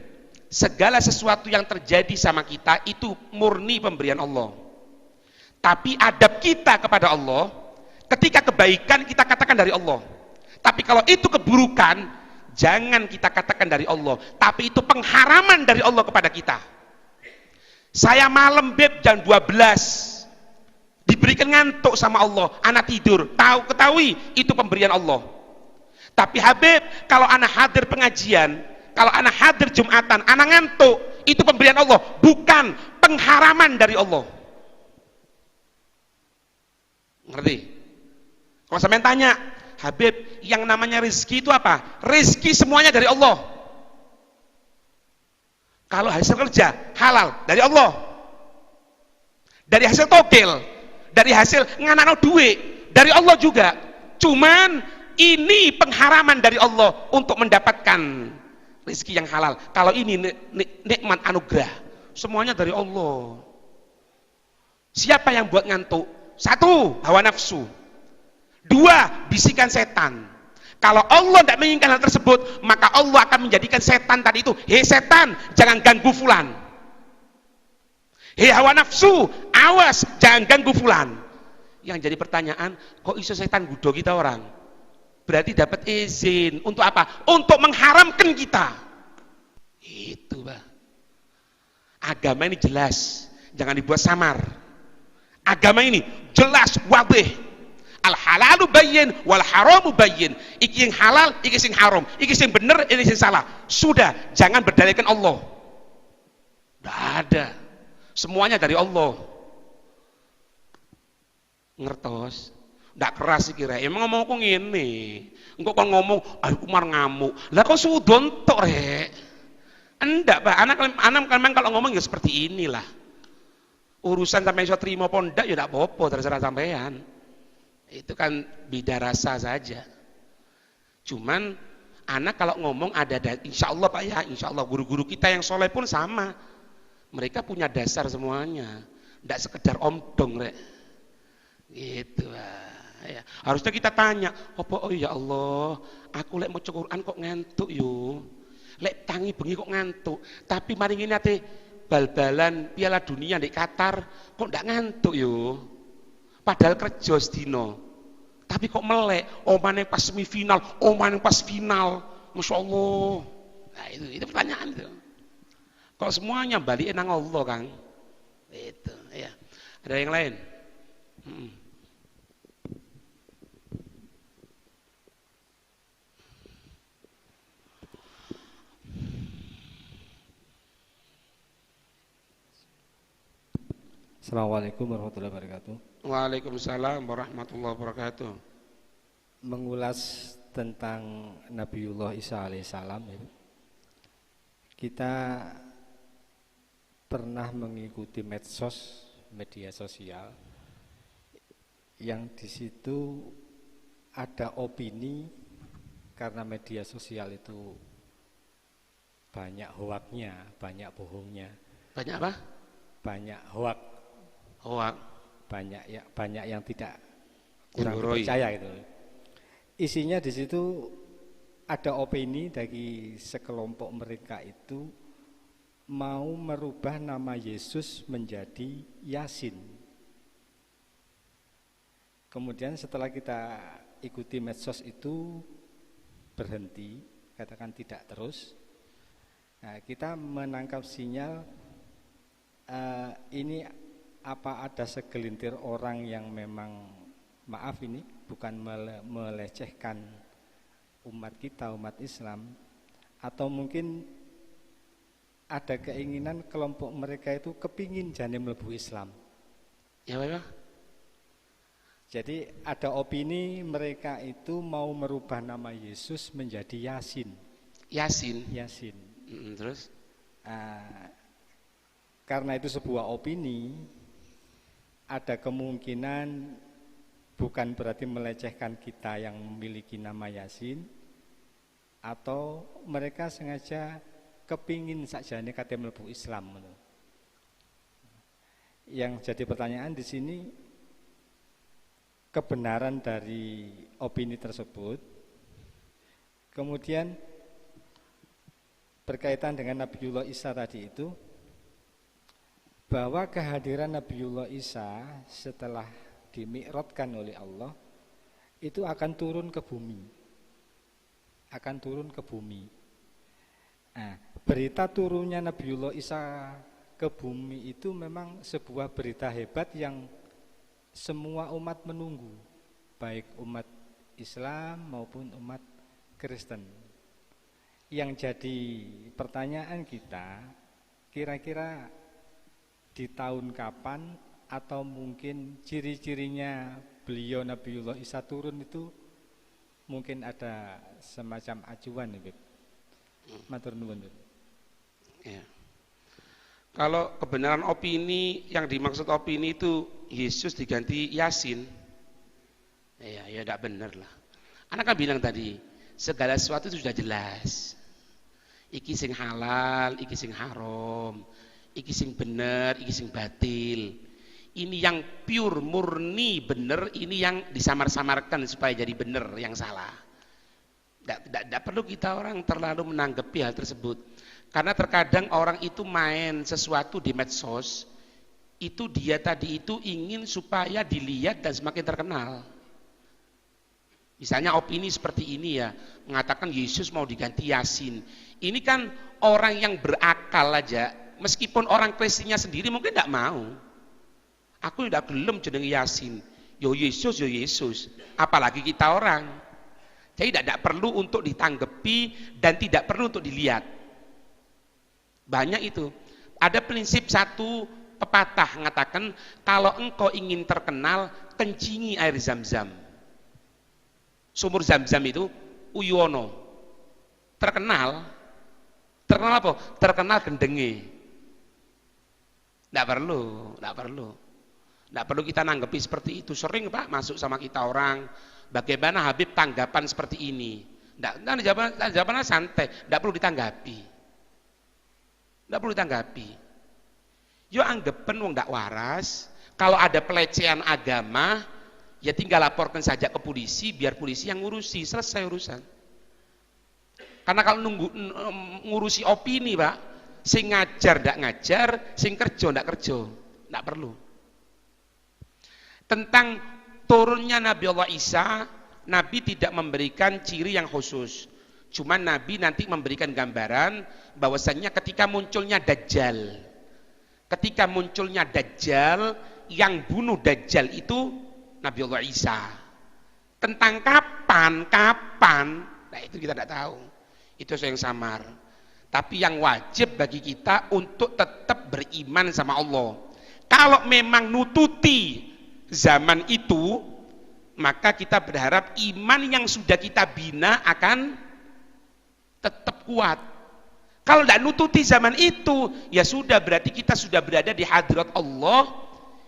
segala sesuatu yang terjadi sama kita itu murni pemberian Allah. Tapi adab kita kepada Allah, ketika kebaikan kita katakan dari Allah. Tapi kalau itu keburukan, jangan kita katakan dari Allah, tapi itu pengharaman dari Allah kepada kita. Saya malam beb jam 12 diberikan ngantuk sama Allah, anak tidur, ketahui itu pemberian Allah. Tapi Habib, kalau anak hadir pengajian, kalau anak hadir Jumatan, anak ngantuk, itu pemberian Allah, bukan pengharaman dari Allah. Ngerti? Kalau sampean tanya, Habib, yang namanya rezeki itu apa? Rezeki semuanya dari Allah. Kalau hasil kerja halal dari Allah, dari hasil togel, dari hasil nganano duit dari Allah juga. Cuman ini pengharaman dari Allah untuk mendapatkan rezeki yang halal. Kalau ini nikmat anugerah, semuanya dari Allah. Siapa yang buat ngantuk? Satu, hawa nafsu. Dua, bisikan setan. Kalau Allah tidak menginginkan hal tersebut, maka Allah akan menjadikan setan tadi itu, hei setan, jangan ganggu fulan. Hei hawa nafsu, awas, jangan ganggu fulan. Yang jadi pertanyaan, kok iso setan gudo kita orang? Berarti dapat izin untuk apa? Untuk mengharamkan kita. Itu, Pak. Agama ini jelas, jangan dibuat samar. Agama ini jelas, wadih. Al halalu bayyin wal haramu bayyin. Iki yang halal, iki yang haram, iki yang benar, ini yang salah. Sudah, jangan berdalilkan Allah. Tidak ada. Semuanya dari Allah. Ngertos? Tidak keras sih kira. Emang ngomong kok ngene. Engkau kan ngomong, ayo Umar ngamuk. Lah kok sudon tok rek. Enggak, Pak. Anak memang kalau ngomong ya seperti inilah. Urusan sampai iso trimo apa ndak ya ndak apa-apa, terserah sampean. Itu kan beda rasa saja. Cuman anak kalau ngomong ada insya Allah Pak ya, insya Allah guru-guru kita yang soleh pun sama. Mereka punya dasar semuanya, tidak sekedar omdong rek. Gitu Pak. Ya. Harusnya kita tanya, oh ya Allah, aku lek maca Quran kok ngantuk yo. Lek tangi bengi kok ngantuk. Tapi mari ngene ate bal-balan Piala Dunia di Qatar kok ndak ngantuk yo. Padahal kerja sedino. Tapi kok melek, omane pas semifinal, omane pas final. Masya Allah. Nah itu pertanyaan itu. Kalau semuanya balik nang Allah Kang. Itu ya. Ada yang lain? Assalamualaikum warahmatullahi wabarakatuh. Waalaikumsalam warahmatullahi wabarakatuh. Mengulas tentang Nabiullah Isa alaihissalam, kita pernah mengikuti medsos, media sosial, yang di situ ada opini karena media sosial itu banyak hoaknya, banyak bohongnya. Banyak apa? Banyak hoak. Hoak. Banyak yang tidak kurang percaya gitu. Isinya di situ ada opini dari sekelompok mereka itu mau merubah nama Yesus menjadi Yasin. Kemudian setelah kita ikuti medsos itu berhenti, katakan tidak terus. Nah, kita menangkap sinyal ini apa ada segelintir orang yang memang, maaf ini bukan melecehkan umat kita, umat Islam, atau mungkin ada keinginan kelompok mereka itu kepingin jane mlebu Islam. Ya Pak. Jadi ada opini mereka itu mau merubah nama Yesus menjadi Yasin. Yasin. Terus? Karena itu sebuah opini, ada kemungkinan bukan berarti melecehkan kita yang memiliki nama Yasin, atau mereka sengaja kepingin sakjane kate mlebu Islam. Yang jadi pertanyaan di sini, kebenaran dari opini tersebut. Kemudian berkaitan dengan Nabiullah Isa tadi itu, bahwa kehadiran Nabiullah Isa setelah dimi'rajkan oleh Allah itu akan turun ke bumi, akan turun ke bumi. Nah, berita turunnya Nabiullah Isa ke bumi itu memang sebuah berita hebat yang semua umat menunggu, baik umat Islam maupun umat Kristen. Yang jadi pertanyaan kita, kira-kira di tahun kapan atau mungkin ciri-cirinya beliau Nabiullah Isa turun itu mungkin ada semacam acuan nih, Bib. Matur nuwun. Ya. Kalau kebenaran opini, yang dimaksud opini itu Yesus diganti Yasin, ya tidak benar lah. Anak kan bilang tadi, segala sesuatu itu sudah jelas. Iki sing halal, iki sing haram, iki sing bener, iki sing batil. Ini yang pure, murni, bener, ini yang disamar-samarkan supaya jadi bener, yang salah. Tidak perlu kita orang terlalu menanggapi hal tersebut. Karena terkadang orang itu main sesuatu di medsos, itu dia tadi itu ingin supaya dilihat dan semakin terkenal. Misalnya opini seperti ini ya, mengatakan Yesus mau diganti Yasin. Ini kan orang yang berakal aja, meskipun orang Kristennya sendiri mungkin tidak mau. Aku tidak gelem jeneng Yasin. Yo Yesus, apalagi kita orang. Jadi tidak perlu untuk ditanggapi dan tidak perlu untuk dilihat. Banyak itu. Ada prinsip satu pepatah mengatakan, kalau engkau ingin terkenal, kencingi air Zam-Zam. Sumur Zam-Zam itu Uyono. Terkenal apa? Terkenal gendenge. Tidak perlu kita nanggapi seperti itu. Sering Pak masuk sama kita orang, bagaimana Habib tanggapan seperti ini? Jawabannya santai, tidak perlu ditanggapi. Yo anggapan wong tidak waras. Kalau ada pelecehan agama, ya tinggal laporkan saja ke polisi, biar polisi yang ngurusi, selesai urusan. Karena kalau ngurusi opini Pak, sing ngajar tidak ngajar, sing kerja tidak kerja, tidak perlu. Tentang turunnya Nabi Allah Isa, Nabi tidak memberikan ciri yang khusus. Cuma Nabi nanti memberikan gambaran bahwasannya ketika munculnya Dajjal, yang bunuh Dajjal itu Nabi Allah Isa. Tentang kapan, nah itu kita tidak tahu. Itu yang samar. Tapi yang wajib bagi kita untuk tetap beriman sama Allah. Kalau memang nututi zaman itu, maka kita berharap iman yang sudah kita bina akan tetap kuat. Kalau tidak nututi zaman itu, ya sudah, berarti kita sudah berada di hadirat Allah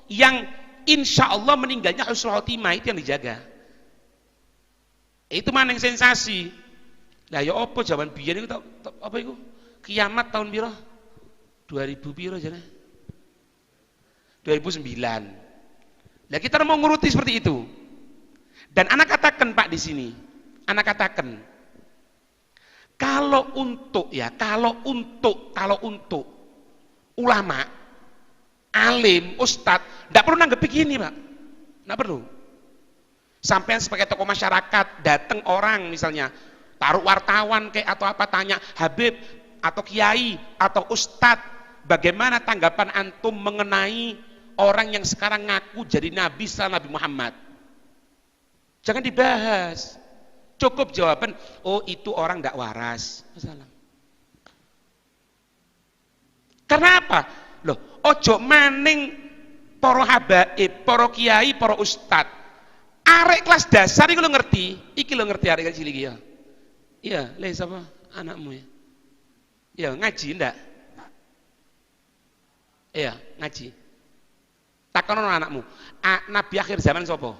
yang insya Allah meninggalnya husnul khotimah, itu yang dijaga. Itu mana yang sensasi. Lah ya apa zaman biyen itu apa itu? Kiamat tahun piro? 2000 piro jane? 2009. Nah kita mau nguruti seperti itu. Dan anak katakan Pak di sini, anak katakan, kalau untuk ulama, alim, ustadz, tidak perlu nanggepi gini Pak, tidak perlu. Sampai sebagai tokoh masyarakat datang orang misalnya, taruh wartawan kayak atau apa, tanya Habib atau Kiai atau Ustadz, bagaimana tanggapan antum mengenai orang yang sekarang ngaku jadi Nabi setelah Nabi Muhammad? Jangan dibahas, cukup jawaban, oh itu orang tidak waras. Masalah. Karena apa? Loh, ojo maning para habaib, para kiai, para ustad. Arek kelas dasar iki lo ngerti, arek kelas cilik ya. Iya, le sapa anakmu ya? Ya ngaji ndak? Iya, ngaji. Takono anakmu, nabi akhir zaman sapa?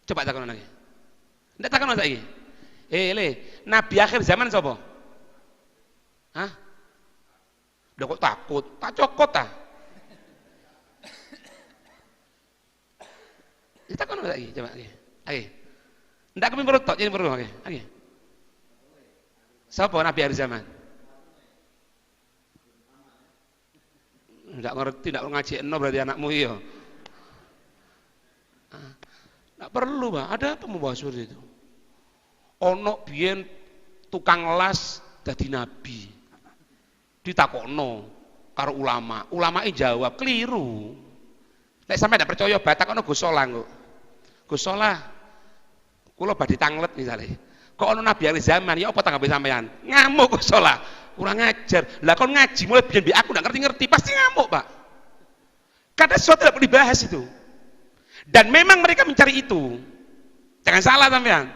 Coba takono lagi. Ndak takono saiki. Le, nabi akhir zaman sapa? Hah? Udah kok takut? Tak cokot ta? Takono lagi, coba lagi. Oke. Ndak kami perlu tok, jadi perlu oke. Oke. Sapa nabi akhir zaman? Nggak ngerti, nggak ngaji berarti anakmu iya. Nggak perlu Pak, ada apa membahas seperti itu? Ono biyen tukang las dadi nabi. Ditakokno karo ulama, ulamae jawab keliru. Nek sampe ndak percaya batak ono Gus Solah kok. Gus Solah kula badhe tanglet misale. Kok ono nabi akhir zaman ya apa tanggape sampean? Ngamuk Gus Solah. Kurang ajar. Lah kon ngaji mulai biyen aku ndak ngerti-ngerti pasti ngamuk, Pak. Karena sesuatu tidak perlu dibahas itu. Dan memang mereka mencari itu. Jangan salah sampean.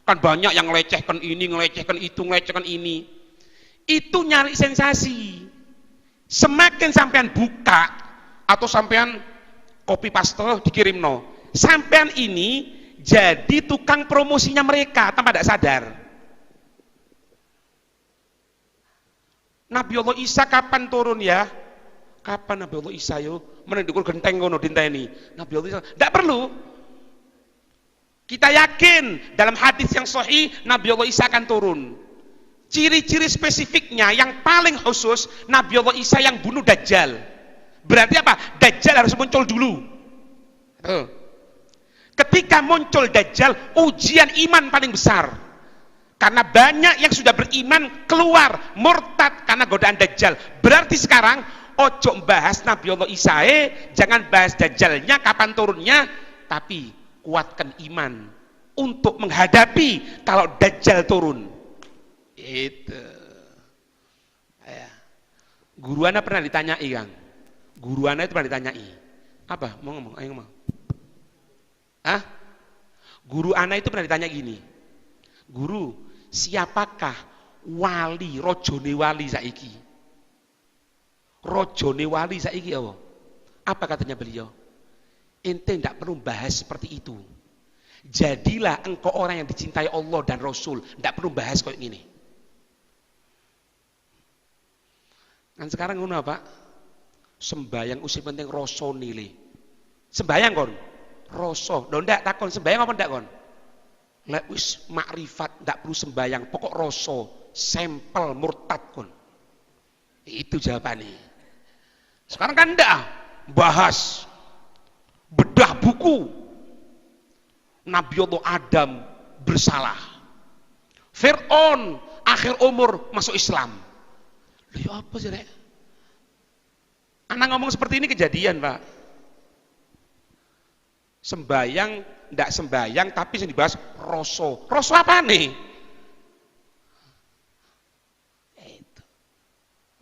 Kan banyak yang ngelecehkan ini, ngelecehkan itu, ngelecehkan ini. Itu nyari sensasi. Semakin sampean buka atau sampean copy paste dikirimno, sampean ini jadi tukang promosinya mereka tanpa tidak sadar. Nabi Allah Isa kapan turun ya? Kapan Nabi Allah Isa yo? Menendukur genteng ngono dinteni. Nabi Allah Isa tidak perlu. Kita yakin dalam hadis yang sahih Nabi Allah Isa akan turun. Ciri-ciri spesifiknya yang paling khusus Nabi Allah Isa yang bunuh Dajjal. Berarti apa? Dajjal harus muncul dulu. Ketika muncul Dajjal, ujian iman paling besar. Karena banyak yang sudah beriman keluar murtad karena godaan Dajjal. Berarti sekarang ojo bahas Nabi Allah Isa, jangan bahas Dajjalnya kapan turunnya, tapi kuatkan iman untuk menghadapi kalau Dajjal turun. Itu. Guru anak pernah ditanyai, Kang. Guru anak itu pernah ditanyai. Apa? Mau ngomong? Ayo ngomong. Hah? Guru anak itu pernah ditanya gini. Guru, siapakah wali, rojone wali saiki? Rojone wali saiki apa? Apa katanya beliau? Ente tidak perlu bahas seperti itu. Jadilah engkau orang yang dicintai Allah dan Rasul. Tidak perlu bahas kayak gini. Kan sekarang ngono apa? Sembayang usi penting rasa nilai. Sembayang kon, rasa. Lho ndak takon sembayang apa ndak kon? Lek wis makrifat ndak perlu sembayang, pokok rasa, sampel murtad kon. Itu jawabannya. Sekarang kan ndak bahas bedah buku Nabi Allah Adam bersalah. Fir'aun akhir umur masuk Islam. Loh ya apa sih, Rek? Anak ngomong seperti ini kejadian, Pak. Sembayang, ndak sembayang, tapi yang dibahas roso. Roso apa nih? Itu.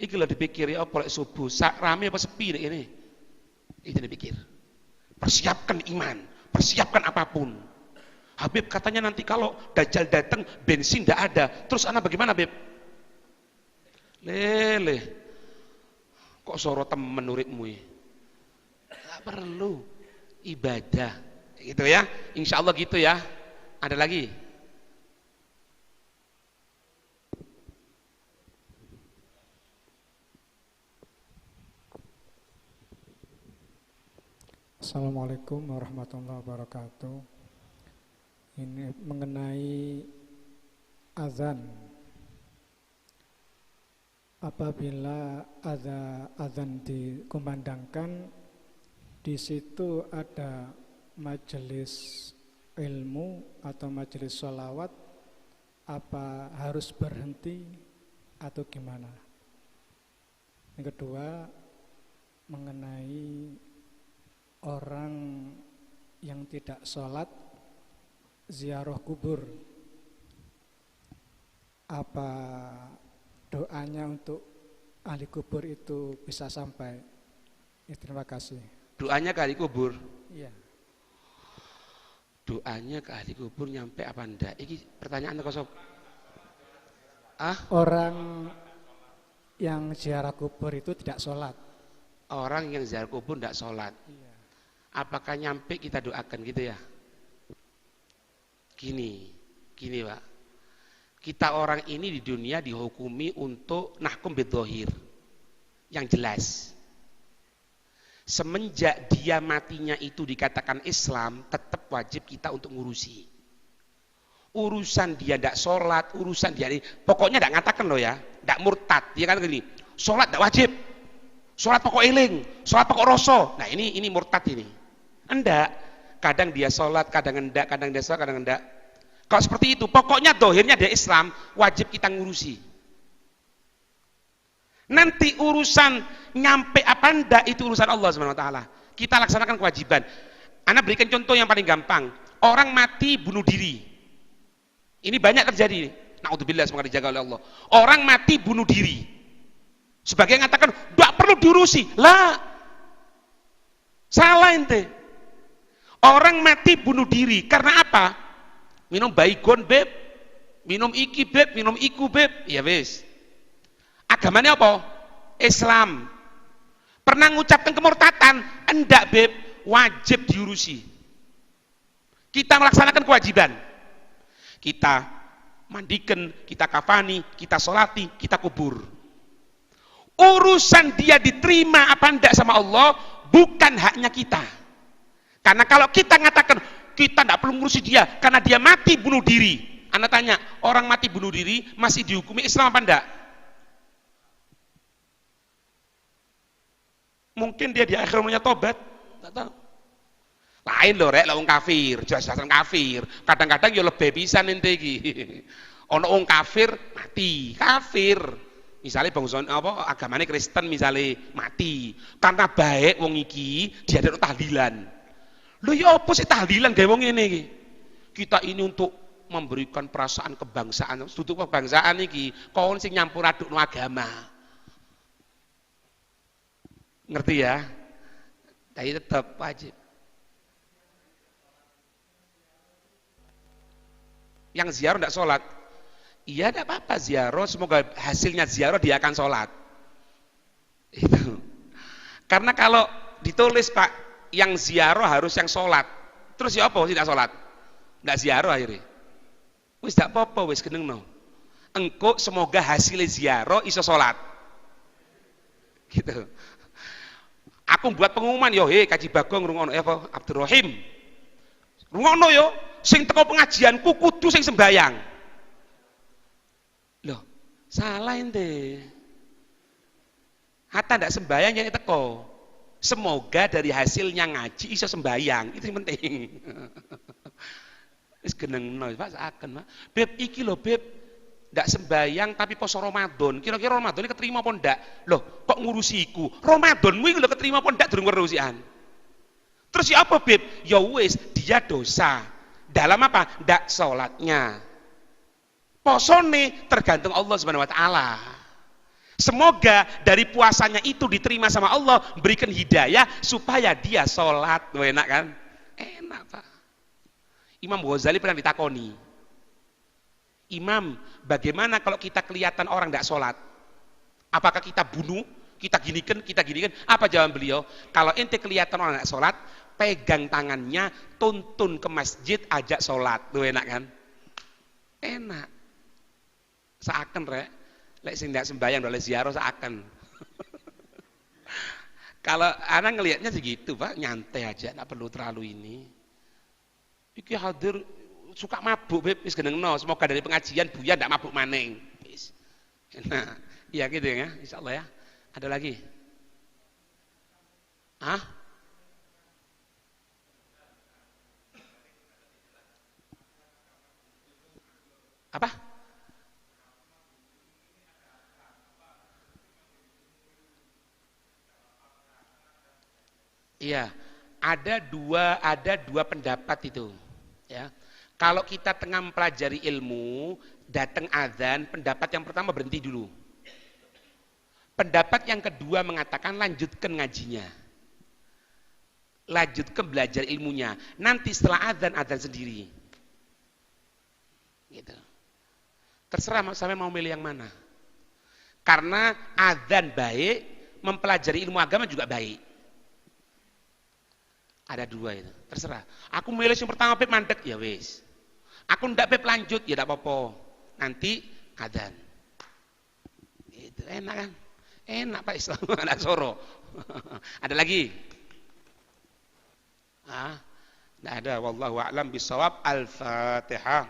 Iki lho dipikir ya apa lek subuh, rame apa sepi nek ini? Itu dipikir. Persiapkan iman, persiapkan apapun. Habib katanya nanti kalau Dajjal datang bensin ndak ada. Terus anak bagaimana, Habib? Lele. Kok soro temen muridmu ya? Gak perlu ibadah gitu ya, insya Allah gitu ya. Ada lagi? Assalamualaikum warahmatullahi wabarakatuh. Ini mengenai azan. Apabila ada azan dikumandangkan, di situ ada majelis ilmu atau majelis sholawat, apa harus berhenti atau gimana? Yang kedua, mengenai orang yang tidak sholat ziarah kubur, apa doanya untuk ahli kubur itu bisa sampai? Ya, terima kasih. Doanya ke ahli kubur? Iya. Doanya ke ahli kubur nyampe apa ndak? Iki pertanyaan kok sob? Orang yang ziarah kubur itu tidak sholat. Orang yang ziarah kubur tidak sholat. Iya. Apakah nyampe kita doakan gitu ya? Gini Pak. Kita orang ini di dunia dihukumi untuk nahkum bidzohir, yang jelas. Semenjak dia matinya itu dikatakan Islam, tetap wajib kita untuk ngurusi. Urusan dia tidak sholat, urusan dia ini, pokoknya tidak ngatakan loh ya, tidak murtad. Dia kan gini, sholat tidak wajib, sholat pokok eling, sholat pokok roso. Nah ini murtad ini. Enggak, kadang dia sholat, kadang enggak, kadang dia sholat, kadang enggak. Kalau seperti itu, pokoknya dohirnya dia Islam, wajib kita ngurusi. Nanti urusan nyampe apa ndak itu urusan Allah Subhanahu wa taala. Kita laksanakan kewajiban. Ana berikan contoh yang paling gampang. Orang mati bunuh diri. Ini banyak terjadi. Naudzubillah, semoga dijaga oleh Allah. Orang mati bunuh diri. Sebagian mengatakan, "Enggak perlu diurusi." Lah. Salah ente. Orang mati bunuh diri karena apa? Minum baygon, beb. Minum iki, beb. Minum iku, beb. Ya wis. Agamanya apa? Islam. Pernah ngucapkan kemurtatan? Enggak, beb. Wajib diurusi. Kita melaksanakan kewajiban. Kita mandikan, kita kafani, kita sholati, kita kubur. Urusan dia diterima apa enggak sama Allah bukan haknya kita. Karena kalau kita mengatakan kita enggak perlu ngurusi dia karena dia mati bunuh diri. Anda tanya, orang mati bunuh diri masih dihukumi Islam apa enggak? Mungkin dia di akhir umurnya tobat, enggak tahu. Lain loh rek, wong kafir, jelas-jelasan kafir. Kadang-kadang yo lebih pisan ente iki. Ono wong kafir mati, kafir. Misalnya bangsa apa agamane Kristen misalnya mati. Karena baik wong iki diadekno tahlilan. Lho ya apa sih tahlilan gawe wong ngene iki? Kita ini untuk memberikan perasaan kebangsaan. Duduk kebangsaan iki kon sing nyampur adukno agama. Ngerti ya? Tapi tetap wajib. Yang ziarah tidak sholat, iya tidak apa-apa ziarah, semoga hasilnya ziarah dia akan sholat. Itu. Karena kalau ditulis Pak, yang ziarah harus yang sholat, terus ya apa tidak sholat? Tidak ziarah akhirnya. Wis tidak apa-apa, wis keneng no. Engkau semoga hasilnya ziarah iso sholat. Gitu. Aku buat pengumuman yo, Kaji Bagong rungono apa Abdurrahim. Rungono yo, sing teko pengajianku kudu sing sembayang. Loh, salah ente. Hatta ndak sembayang yang teko. Semoga dari hasilnya ngaji iso sembayang, itu yang penting. Wis genengno, Pak saken, Pak. Beb iki lho, Beb. Ndak sembayang tapi poso Ramadan. Kira-kira Ramadan ini keterima apa ndak? Loh, kok ngurusiku? Ramadanmu iki lho keterima apa ndak durung ngurusian. Terus ya apa, Beb? Ya wis, dia dosa. Dalam apa? Ndak salatnya. Posone tergantung Allah Subhanahu wa taala. Semoga dari puasanya itu diterima sama Allah, berikan hidayah supaya dia salat. Enak kan? Enak, Pak. Imam Ghazali pernah ditakoni, Imam, bagaimana kalau kita kelihatan orang tidak sholat? Apakah kita bunuh? Kita ginikan? Apa jawaban beliau? Kalau ente kelihatan orang tidak sholat, pegang tangannya, tuntun ke masjid, ajak sholat. Tuh enak kan? Enak. Seakan rek, lek sing ndak sembahyang oleh ziarah seakan. Kalau anak ngelihatnya segitu Pak, nyantai aja, tidak perlu terlalu ini. Iki hadir suka mabuk, Beb, wis genengno. Semoga dari pengajian Buya ndak mabuk maning. Nah, iya gitu ya, insyaallah ya. Ada lagi? Hah? Apa? Iya, ada dua pendapat itu, ya. Kalau kita tengah mempelajari ilmu, datang azan, pendapat yang pertama berhenti dulu. Pendapat yang kedua mengatakan lanjutkan ngajinya. Lanjutkan belajar ilmunya. Nanti setelah azan sendiri. Gitu. Terserah sampai mau milih yang mana. Karena azan baik, mempelajari ilmu agama juga baik. Ada dua itu, terserah. Aku milih yang pertama Beb mandek, ya wis. Aku ndak Beb lanjut, ya ndak apa-apa. Nanti adzan. Itu enak kan? Enak Pak Islam, anak Soro. Ada lagi? Ah, ndak ada. Wallahu a'lam bishawab. Al-Fatihah.